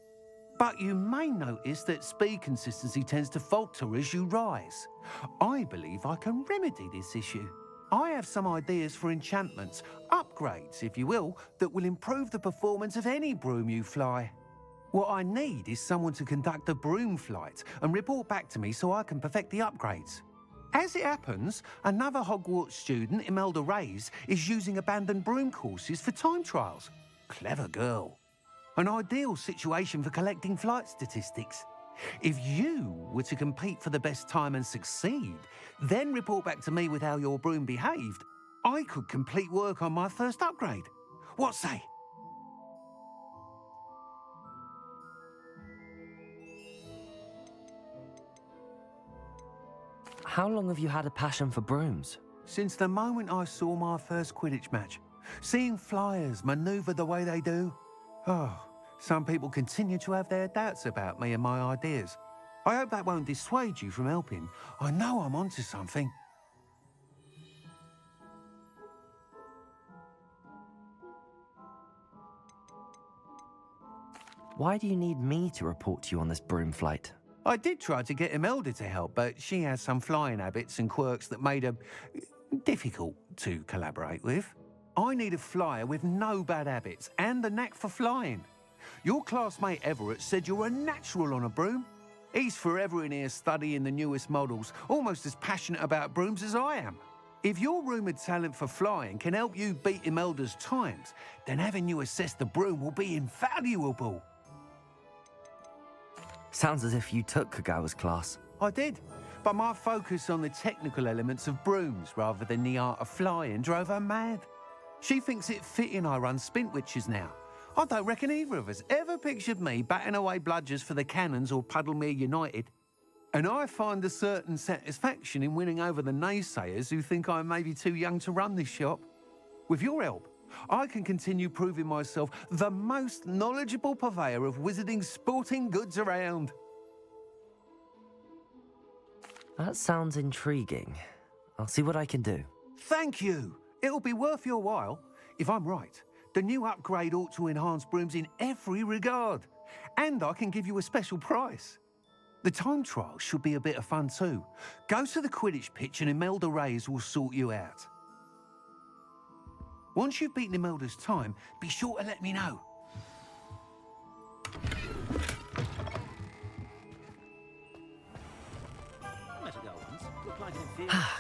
But you may notice that speed consistency tends to falter as you rise. I believe I can remedy this issue. I have some ideas for enchantments, upgrades, if you will, that will improve the performance of any broom you fly. What I need is someone to conduct a broom flight and report back to me so I can perfect the upgrades. As it happens, another Hogwarts student, Imelda Reyes, is using abandoned broom courses for time trials. Clever girl. An ideal situation for collecting flight statistics. If you were to compete for the best time and succeed, then report back to me with how your broom behaved, I could complete work on my first upgrade. What say? How long have you had a passion for brooms? Since the moment I saw my first Quidditch match. Seeing flyers manoeuvre the way they do. Oh, some people continue to have their doubts about me and my ideas. I hope that won't dissuade you from helping. I know I'm onto something. Why do you need me to report to you on this broom flight? I did try to get Imelda to help, but she has some flying habits and quirks that made her difficult to collaborate with. I need a flyer with no bad habits and the knack for flying. Your classmate Everett said you're a natural on a broom. He's forever in here studying the newest models, almost as passionate about brooms as I am. If your rumoured talent for flying can help you beat Imelda's times, then having you assess the broom will be invaluable. Sounds as if you took Kagawa's class. I did, but my focus on the technical elements of brooms rather than the art of flying drove her mad. She thinks it fitting I run Spintwitches now. I don't reckon either of us ever pictured me batting away bludgers for the Cannons or Puddlemere United. And I find a certain satisfaction in winning over the naysayers who think I may be too young to run this shop. With your help, I can continue proving myself the most knowledgeable purveyor of wizarding sporting goods around. That sounds intriguing. I'll see what I can do. Thank you. It'll be worth your while. If I'm right, the new upgrade ought to enhance brooms in every regard. And I can give you a special price. The time trial should be a bit of fun too. Go to the Quidditch pitch and Imelda Reyes will sort you out. Once you've beaten Imelda's time, be sure to let me know.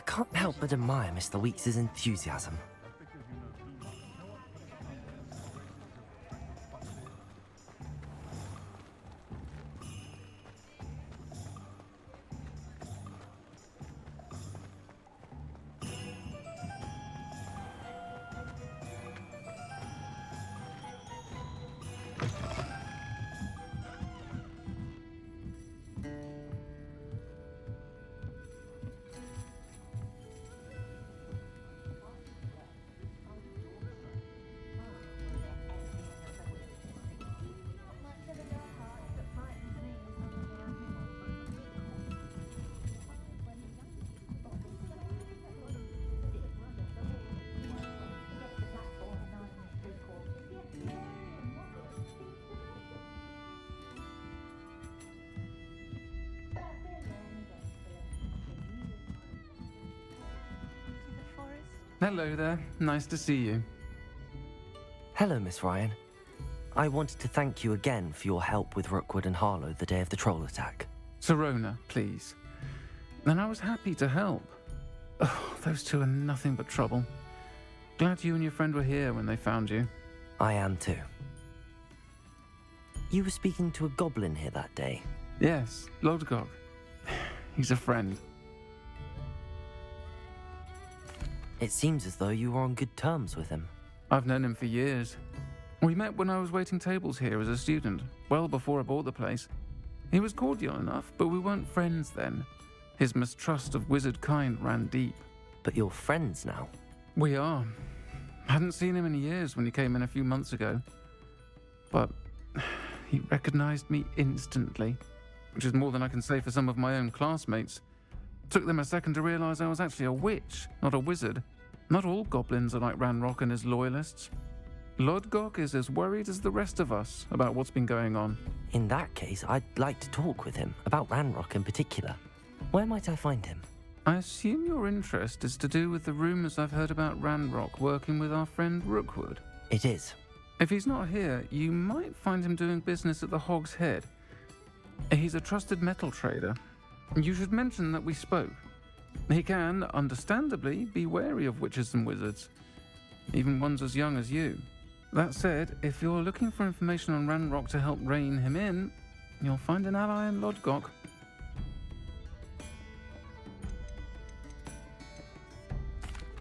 Can't help but admire Mr. Weeks' enthusiasm. Hello there. Nice to see you. Hello, Miss Ryan. I wanted to thank you again for your help with Rookwood and Harlow the day of the troll attack. Sirona, please. And I was happy to help. Oh, those two are nothing but trouble. Glad you and your friend were here when they found you. I am too. You were speaking to a goblin here that day. Yes, Lodgok. He's a friend. It seems as though you were on good terms with him. I've known him for years. We met when I was waiting tables here as a student, well before I bought the place. He was cordial enough, but we weren't friends then. His mistrust of wizard kind ran deep. But you're friends now? We are. Hadn't seen him in years when he came in a few months ago. But he recognized me instantly, which is more than I can say for some of my own classmates. Took them a second to realize I was actually a witch, not a wizard. Not all goblins are like Ranrock and his loyalists. Lodgok is as worried as the rest of us about what's been going on. In that case, I'd like to talk with him, about Ranrock in particular. Where might I find him? I assume your interest is to do with the rumors I've heard about Ranrock working with our friend Rookwood. It is. If he's not here, you might find him doing business at the Hog's Head. He's a trusted metal trader. You should mention that we spoke. He can, understandably, be wary of witches and wizards, even ones as young as you. That said, if you're looking for information on Ranrock to help rein him in, you'll find an ally in Lodgok.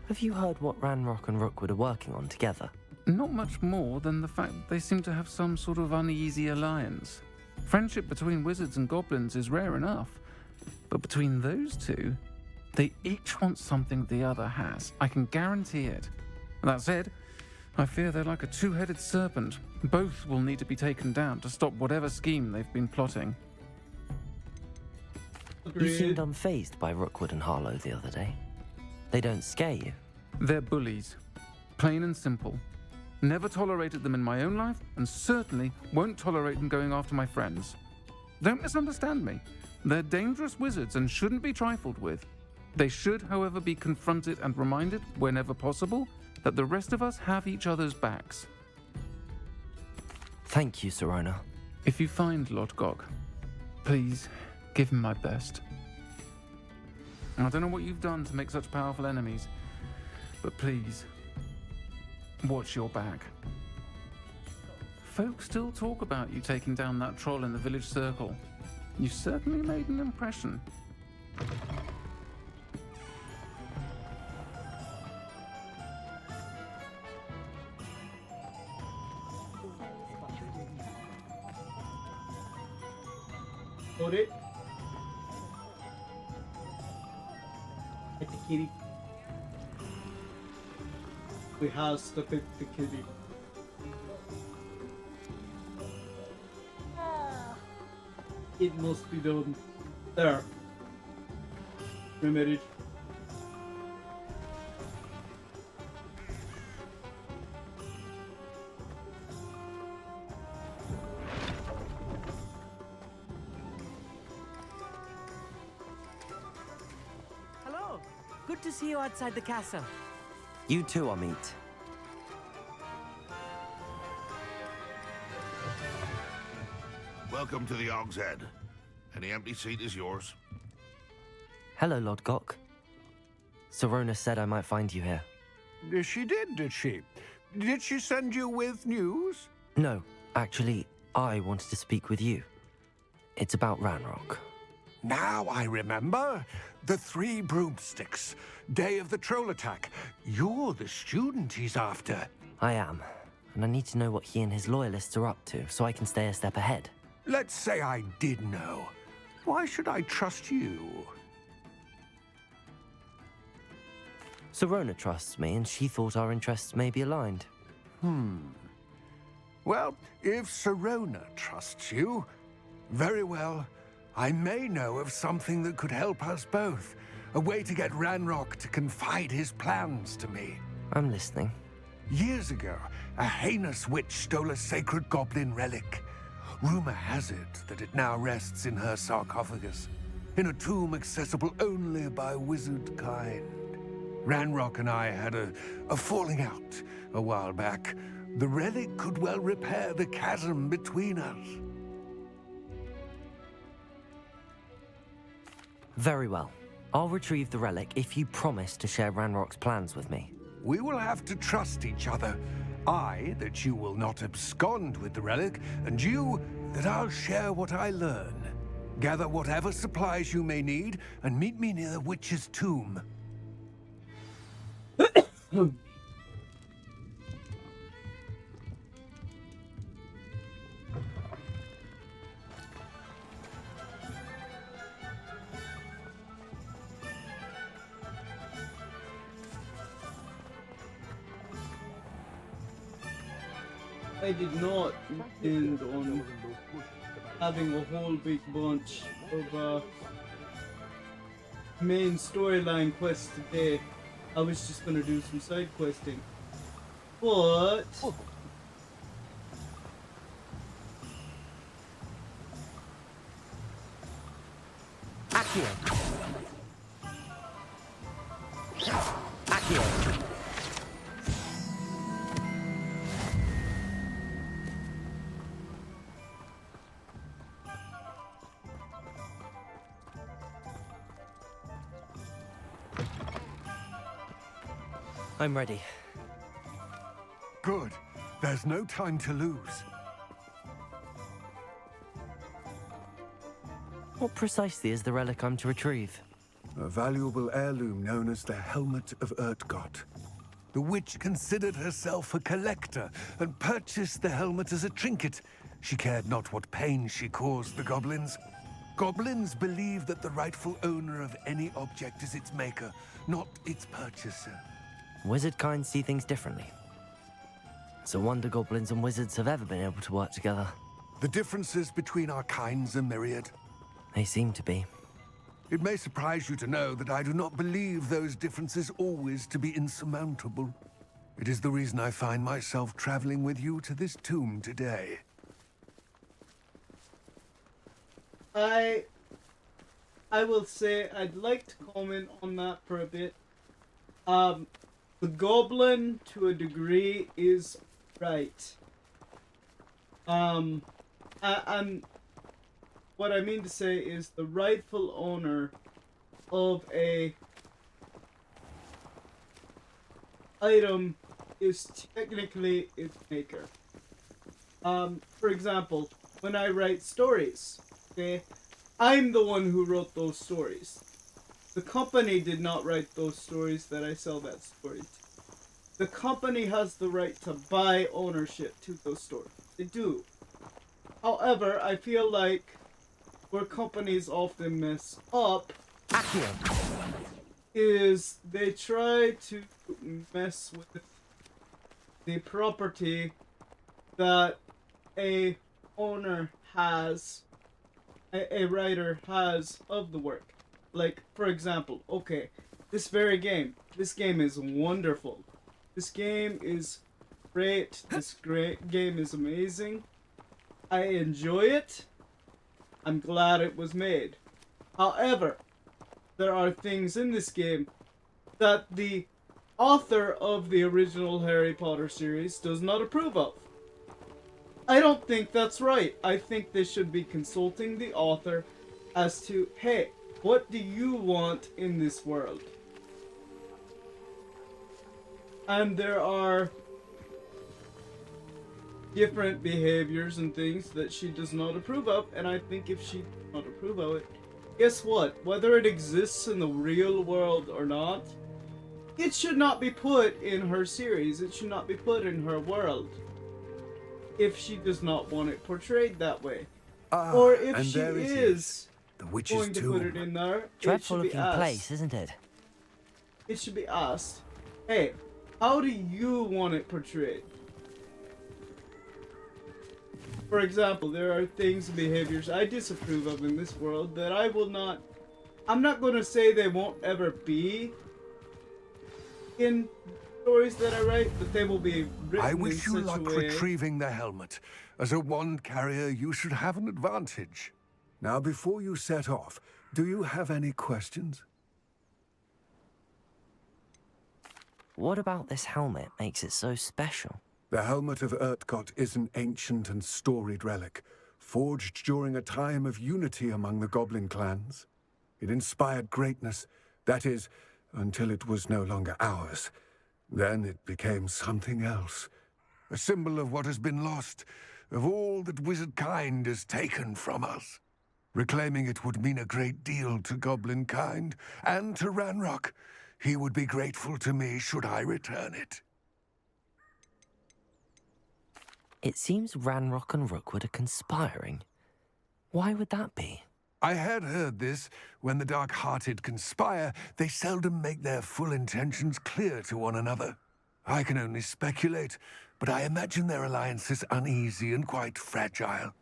Have you heard what Ranrock and Rookwood are working on together? Not much more than the fact that they seem to have some sort of uneasy alliance. Friendship between wizards and goblins is rare enough, but between those two, they each want something the other has. I can guarantee it. That said, I fear they're like a two-headed serpent. Both will need to be taken down to stop whatever scheme they've been plotting. You seemed unfazed by Rookwood and Harlow the other day. They don't scare you? They're bullies. Plain and simple. Never tolerated them in my own life, and certainly won't tolerate them going after my friends. Don't misunderstand me. They're dangerous wizards and shouldn't be trifled with. They should, however, be confronted and reminded, whenever possible, that the rest of us have each other's backs. Thank you, Sirona. If you find Lodgok, please give him my best. I don't know what you've done to make such powerful enemies, but please, watch your back. Folks still talk about you taking down that troll in the village circle. You certainly made an impression. Got it. Hit the kitty. We have to hit the kitty. It must be done. There. Remedied. Hello. Good to see you outside the castle. You too, Amit. Welcome to the Hog's Head. Any empty seat is yours. Hello, Lodgok. Sirona said I might find you here. She did she? Did she send you with news? No, actually, I wanted to speak with you. It's about Ranrock. Now I remember. The 3 broomsticks. Day of the troll attack. You're the student he's after. I am, and I need to know what he and his loyalists are up to so I can stay a step ahead. Let's say I did know. Why should I trust you? Sirona trusts me, and she thought our interests may be aligned. Well, if Sirona trusts you, very well. I may know of something that could help us both. A way to get Ranrock to confide his plans to me. I'm listening. Years ago, a heinous witch stole a sacred goblin relic. Rumor has it that it now rests in her sarcophagus, in a tomb accessible only by wizard kind. Ranrock and I had a falling out a while back. The relic could well repair the chasm between us. Very well. I'll retrieve the relic if you promise to share Ranrock's plans with me. We will have to trust each other. I, that you will not abscond with the relic, and you, that I'll share what I learn. Gather whatever supplies you may need, and meet me near the witch's tomb. I did not intend on having a whole big bunch of main storyline quests today. I was just gonna do some side questing. But Accio. Accio. I'm ready. Good. There's no time to lose. What precisely is the relic I'm to retrieve? A valuable heirloom known as the Helmet of Urtgott. The witch considered herself a collector and purchased the helmet as a trinket. She cared not what pain she caused the goblins. Goblins believe that the rightful owner of any object is its maker, not its purchaser. Wizard kind see things differently. It's a wonder goblins and wizards have ever been able to work together. The differences between our kinds are myriad. They seem to be. It may surprise you to know that I do not believe those differences always to be insurmountable. It is the reason I find myself traveling with you to this tomb today. I will say I'd like to comment on that for a bit. The goblin, to a degree, is right. And what I mean to say is the rightful owner of a item is technically its maker. For example, when I write stories, okay, I'm the one who wrote those stories. The company did not write those stories that I sell that story to. The company has the right to buy ownership to those stories. They do. However, I feel like where companies often mess up is they try to mess with the property that a owner has, a writer has of the work. Like, for example, okay, this game is wonderful. This game is great. This game is amazing. I enjoy it. I'm glad it was made. However, there are things in this game that the author of the original Harry Potter series does not approve of. I don't think that's right. I think they should be consulting the author as to, hey, what do you want in this world? And there are different behaviors and things that she does not approve of, and I think if she does not approve of it, guess what? Whether it exists in the real world or not, it should not be put in her series. It should not be put in her world if she does not want it portrayed that way. Or if she is going to put it in there, Dreadful it should be looking asked. place, isn't it? It should be asked, hey, how do you want it portrayed? For example, there are things and behaviors I disapprove of in this world that I will not... I'm not going to say they won't ever be in stories that I write, but they will be written I wish in you such luck a way... retrieving the helmet. As a wand carrier, you should have an advantage. Now, before you set off, do you have any questions? What about this helmet makes it so special? The helmet of Urtkot is an ancient and storied relic, forged during a time of unity among the goblin clans. It inspired greatness, that is, until it was no longer ours. Then it became something else. A symbol of what has been lost, of all that wizard kind has taken from us. Reclaiming it would mean a great deal to goblin kind, and to Ranrock. He would be grateful to me should I return it. It seems Ranrock and Rookwood are conspiring. Why would that be? I had heard this. When the dark-hearted conspire, they seldom make their full intentions clear to one another. I can only speculate, but I imagine their alliance is uneasy and quite fragile.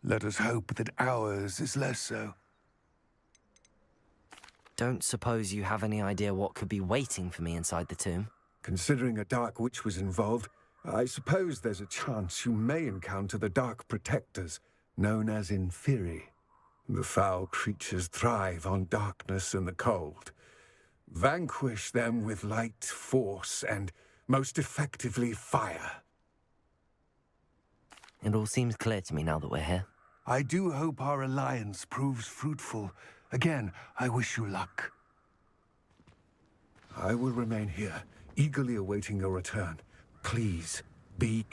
Let us hope that ours is less so. Don't suppose you have any idea what could be waiting for me inside the tomb? Considering a Dark Witch was involved, I suppose there's a chance you may encounter the Dark Protectors, known as Inferi. The foul creatures thrive on darkness and the cold. Vanquish them with light, force, and, most effectively, fire. It all seems clear to me now that we're here. I do hope our alliance proves fruitful. Again, I wish you luck. I will remain here, eagerly awaiting your return. Please, be...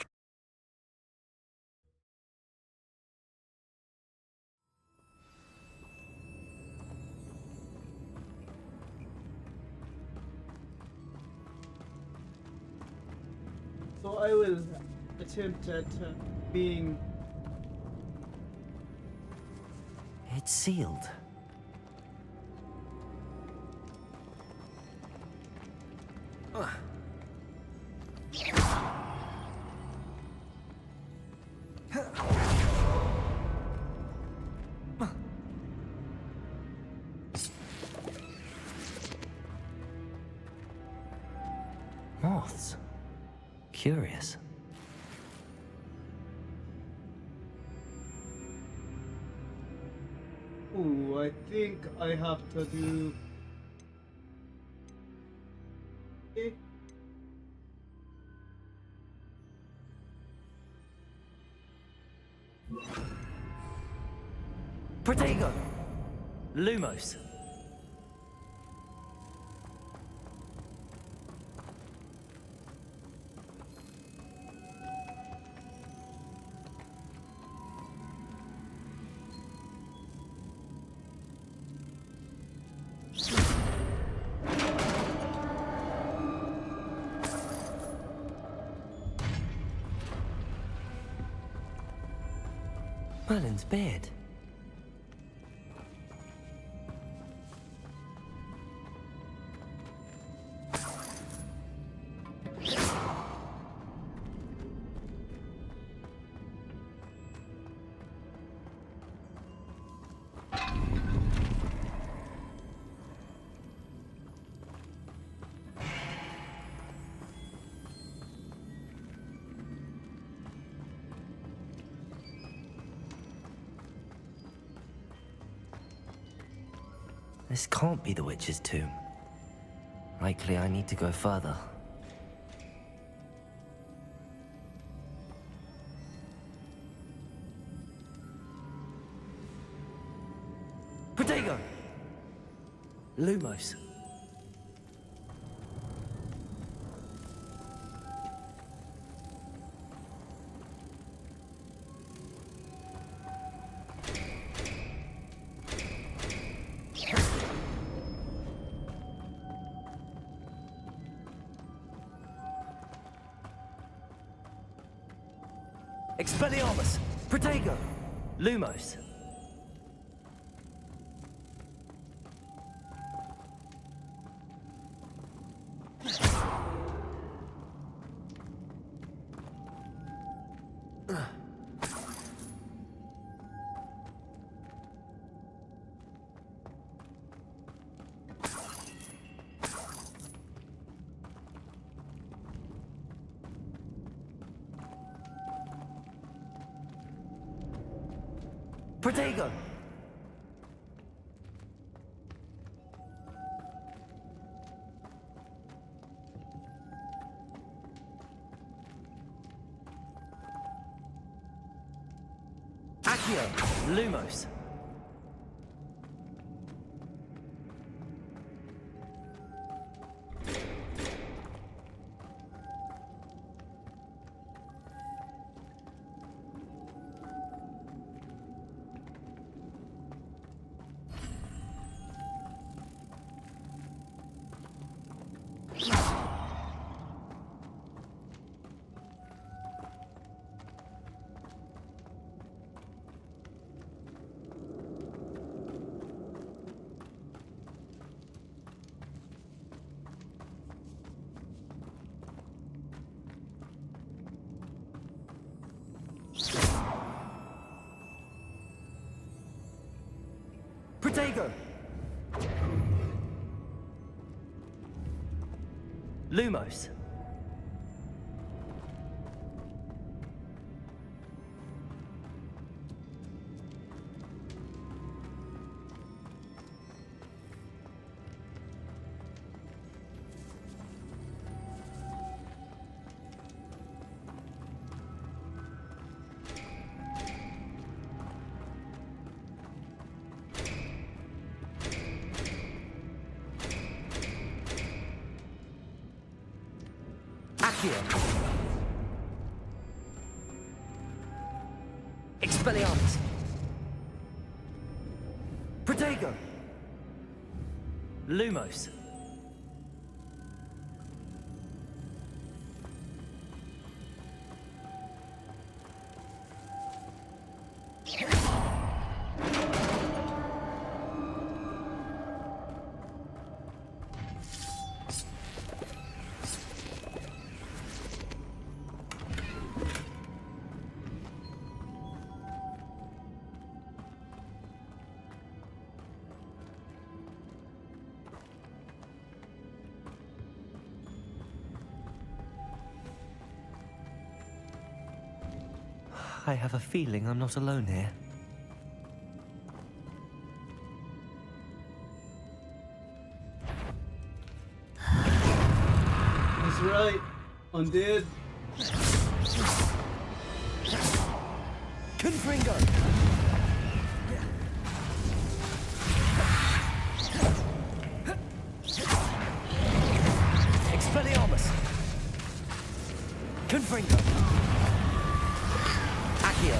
So I will attempt at being... It's sealed. Moths. Curious. Ooh, I think I have to do... Okay. Protego! Lumos. Merlin's beard. This can't be the witch's tomb. Likely I need to go further. Protego! Lumos. Expelliarmus! Protego! Lumos! Protego! Accio! Lumos! Protego! Lumos! Accio! Expelliarmus! Protego! Lumos! I have a feeling I'm not alone here. That's right. Undead. Confringo! Expelliarmus! Confringo! Accio!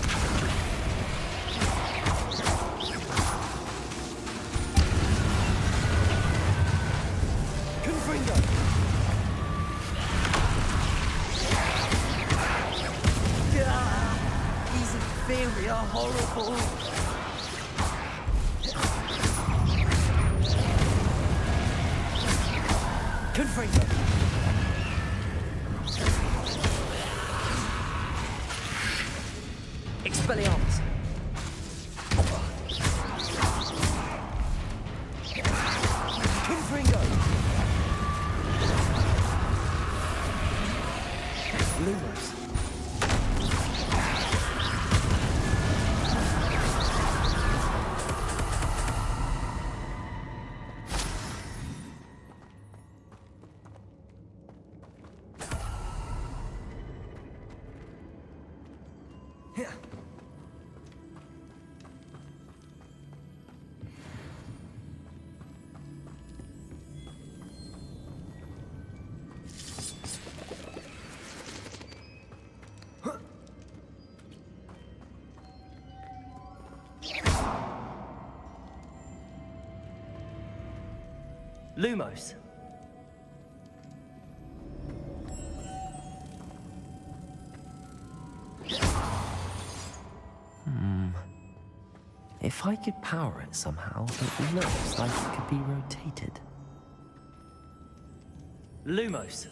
Confringo! These inferi are horrible! Confringo! Expelliarmus! Confringo! Lumos! Lumos! If I could power it somehow, it looks like it could be rotated. Lumos!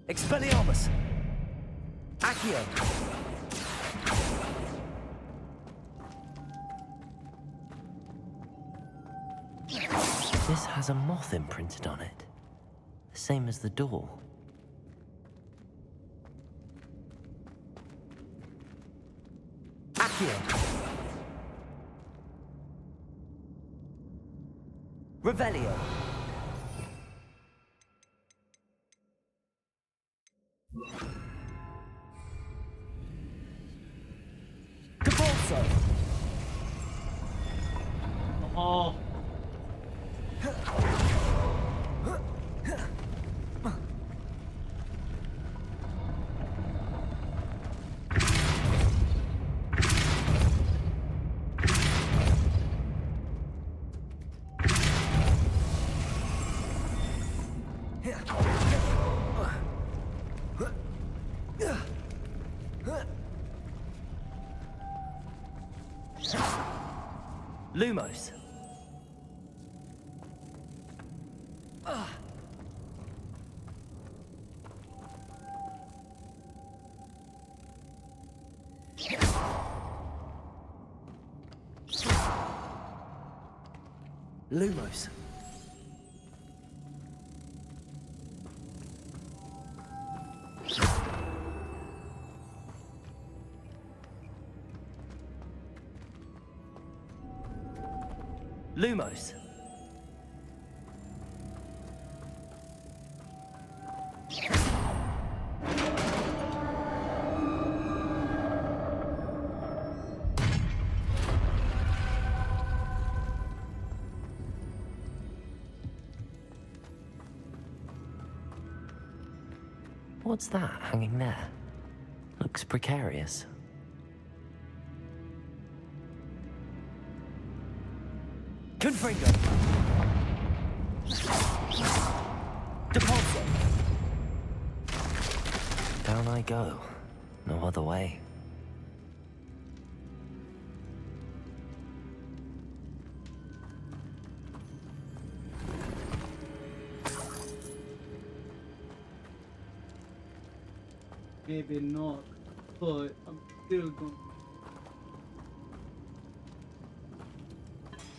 Expelliarmus! Accio! This has a moth imprinted on it. The same as the door. Depulso! Oh. Lumos. Lumos. Lumos. What's that hanging there? Looks precarious. Confringo! Depulso! Down I go. No other way. Maybe not, but I'm still going.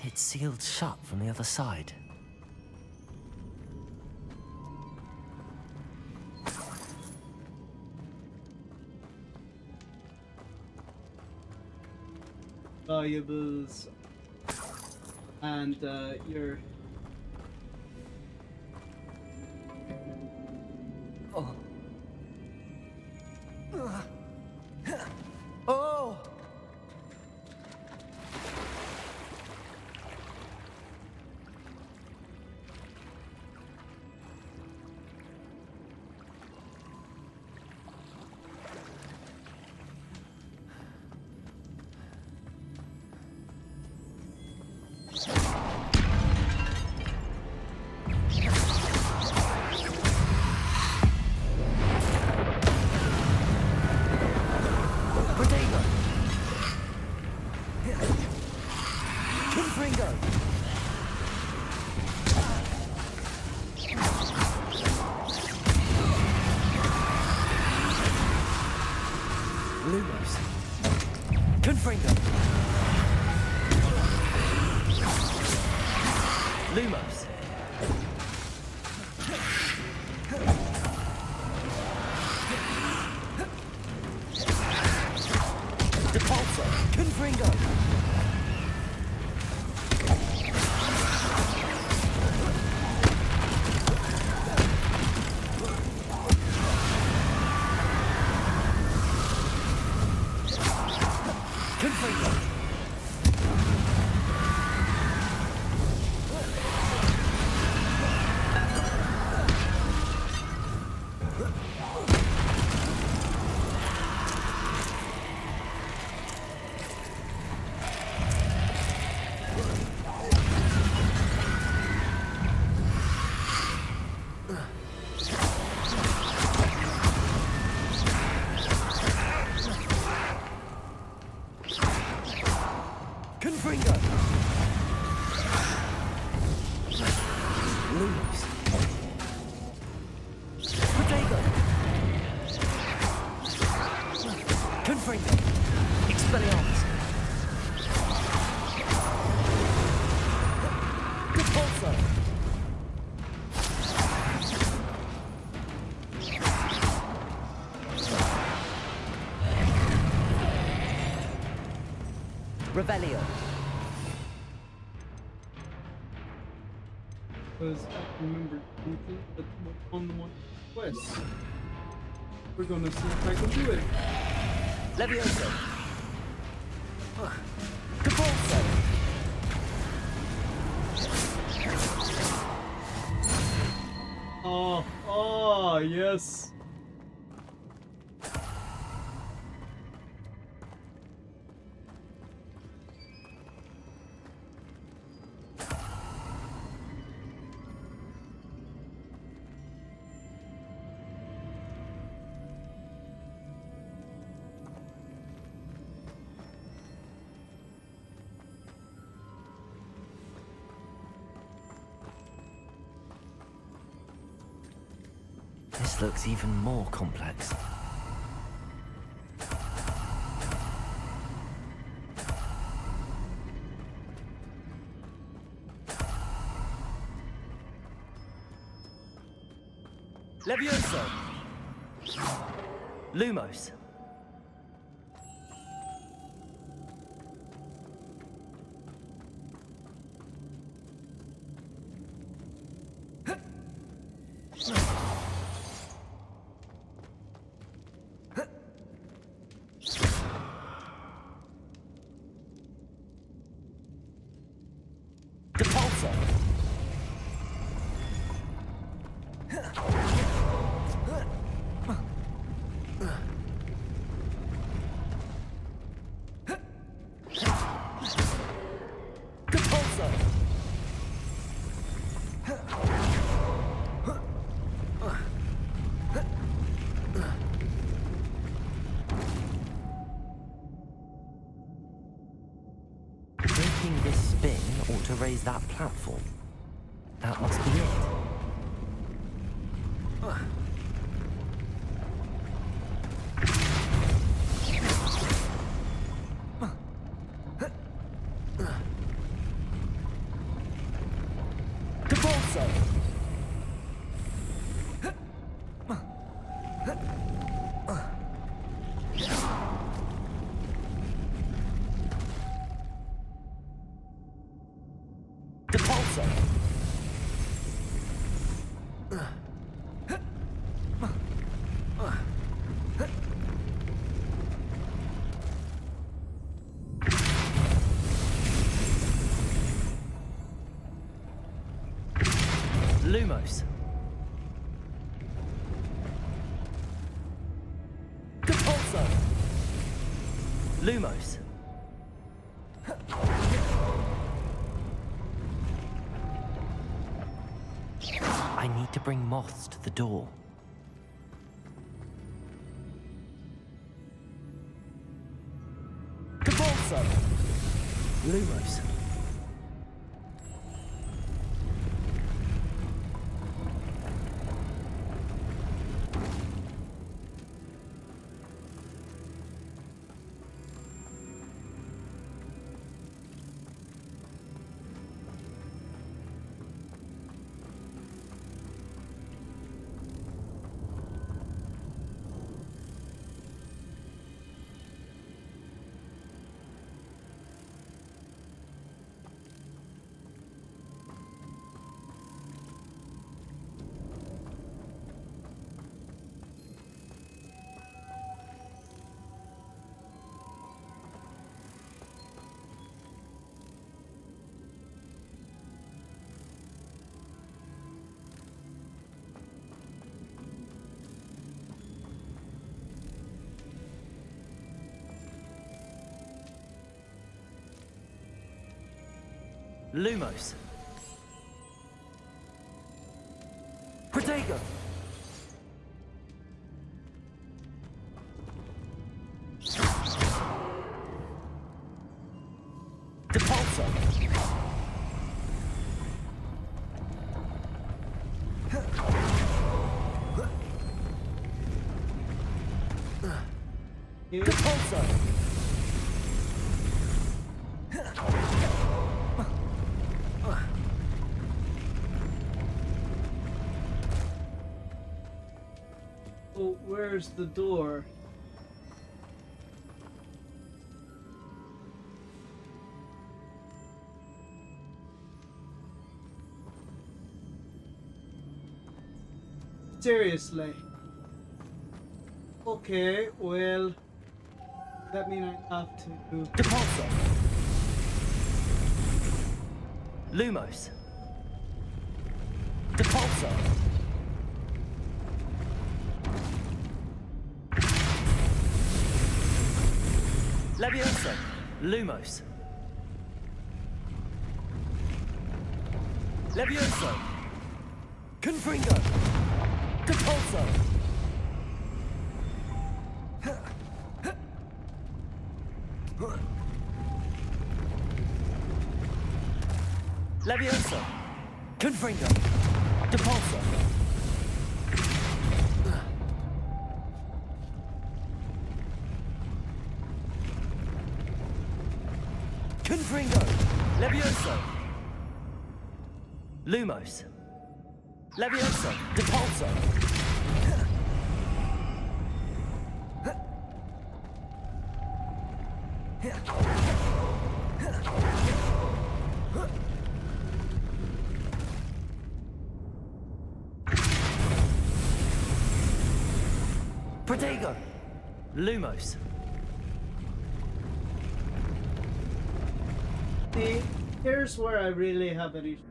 It's sealed shut from the other side. Valuables and your oh. Oh! Lumos. Confringo. Lumos. Depulso. Confringo. Confringo. Lumos. Protego. Confringo. Expelliarmus. Depulso. Revelio. Because I remember something that on one quest. We're gonna see if I can do it. Levioso. Oh, yes. This looks even more complex. Levioso! Lumos! Making this spin ought to raise that platform. That must be it. Lumos. Depulso. Lumos. I need to bring moths to the door. Depulso. Lumos. Lumos. Protego. Depulso. Depulso. Oh, where's the door? Seriously. Okay, well, that mean I have to... Depulso. Lumos. Depulso. Levioso. Lumos. Levioso. Confringo. Depulso. Levioso. Confringo. Depulso. Confringo. Levioso. Lumos. Levioso. Depulso. Protego. Lumos. See, here's where I really have an issue.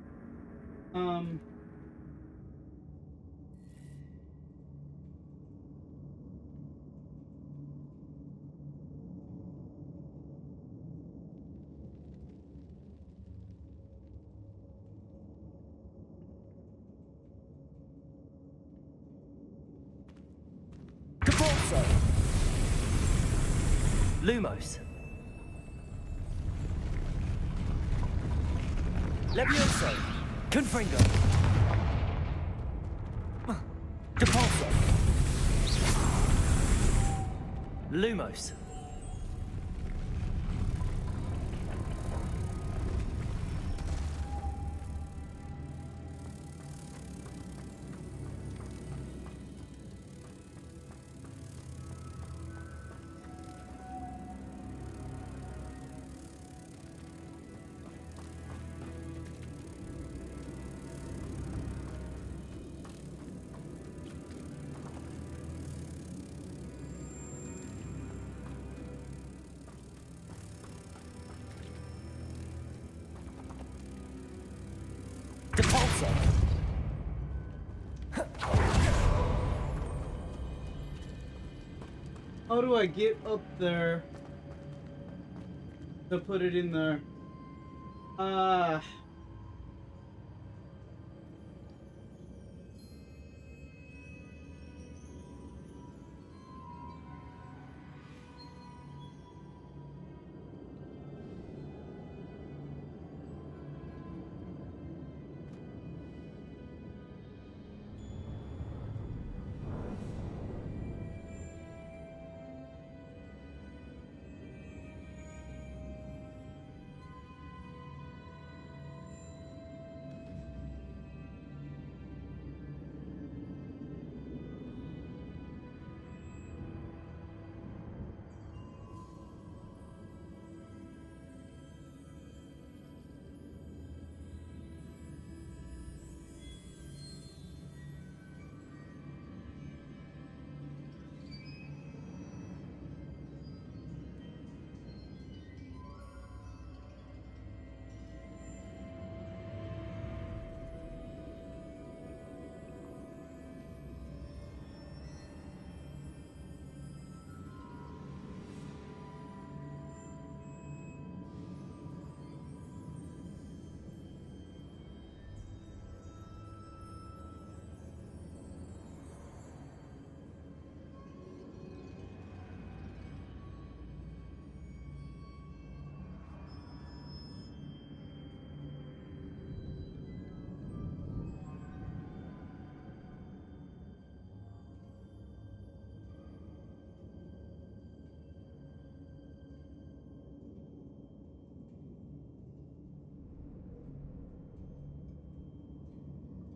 Depulso. Lumos. Levioso. Confringo. Depulso. Lumos. Depulso. How do I get up there to put it in there?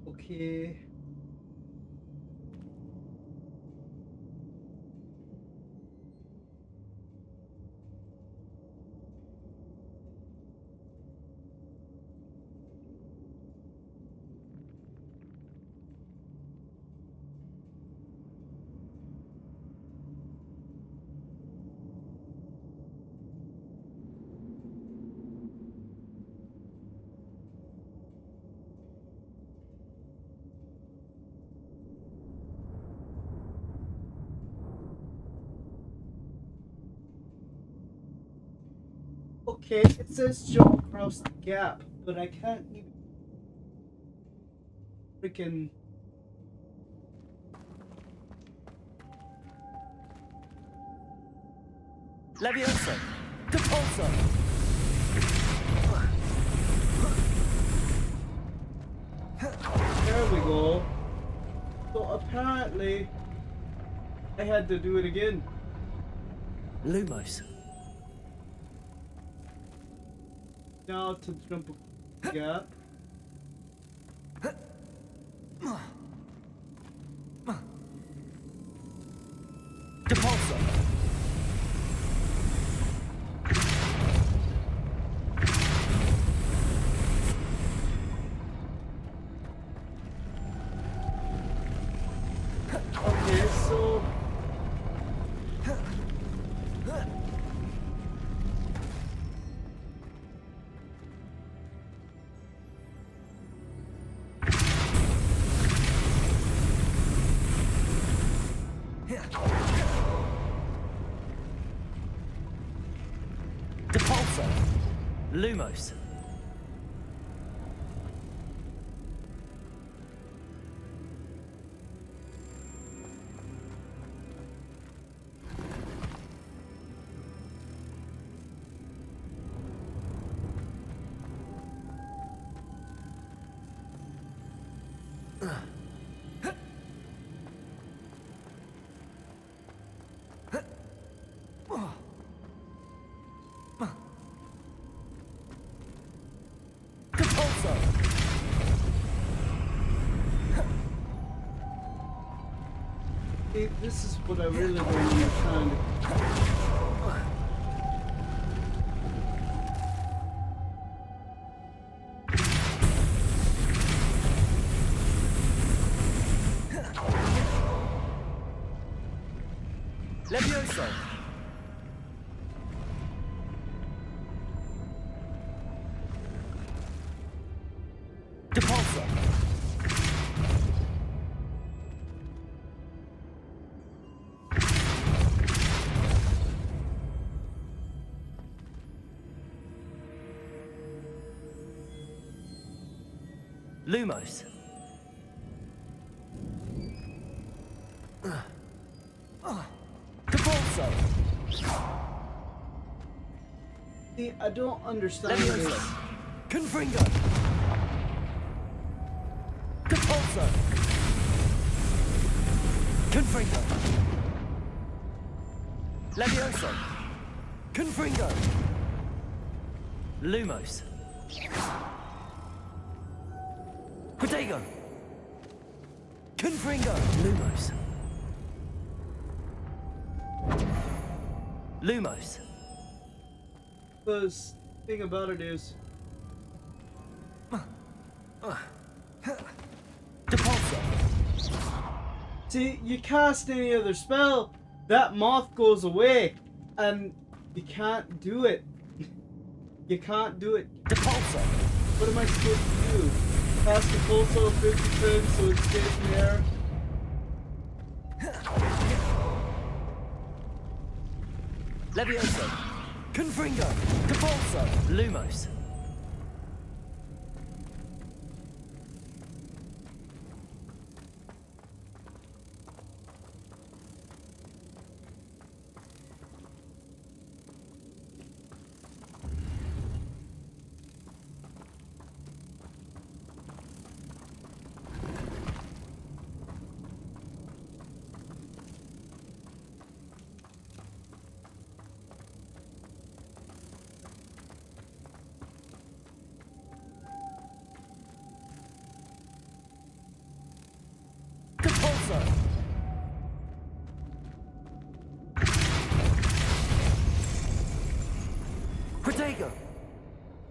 Okay. Okay, it says jump across the gap, but I can't even freaking. Levioso! Depulso! There we go. So apparently, I had to do it again. Lumos. Now to jump a gap. Depulso. Okay, so Depulso. Lumos. Depulso. this is what I really don't understand. Levioso. Depulso. Lumos. Depulso. See, I don't understand Levioso. this. Confringo. Depulso. Confringo. Levioso. Confringo. Lumos. Protego. Confringo. Lumos. Lumos. The thing about it is, Depulso. see, you cast any other spell, that moth goes away, and you can't do it. You can't do it. Depulso. What am I supposed to do? Cast the pulsar 50 times so it stays in the air? Levioso. Confringo. Depulso. Lumos. Depulso. Protego.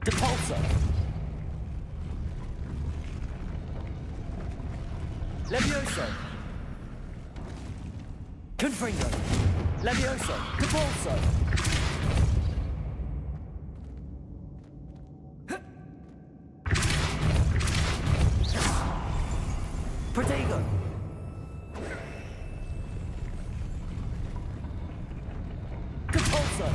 Depulso. Levioso. Confringo. Levioso. Depulso. Protego. Depulso.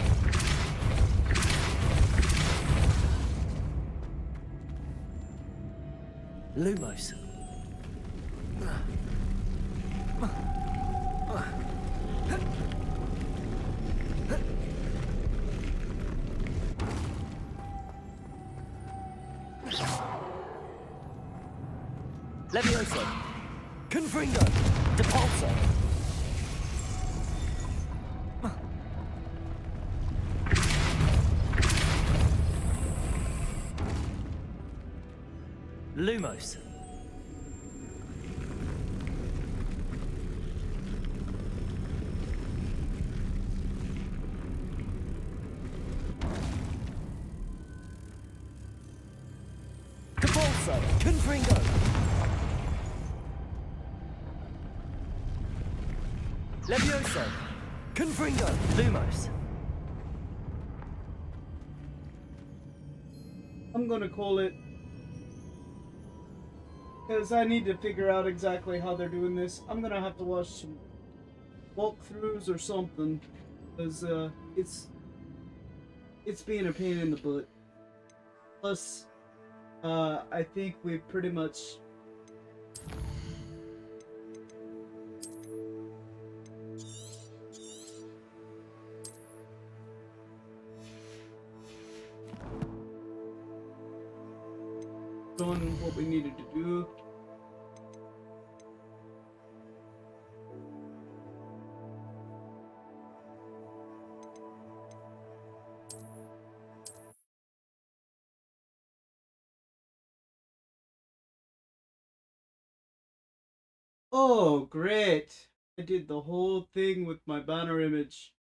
Lumos. Levioso. Confringo. Depulso. Lumos. Depulso. Confringo. Levioso. Confringo. Lumos. I'm gonna call it, because I need to figure out exactly how they're doing this. I'm gonna have to watch some walkthroughs or something, because it's being a pain in the butt. Plus, I think we pretty much done what we needed to do. Oh, great. I did the whole thing with my banner image.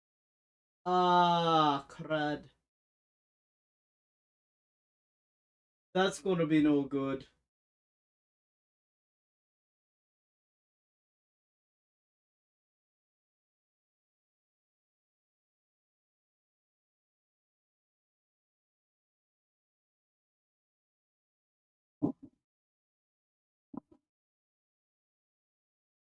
Ah, crud. That's gonna be no good.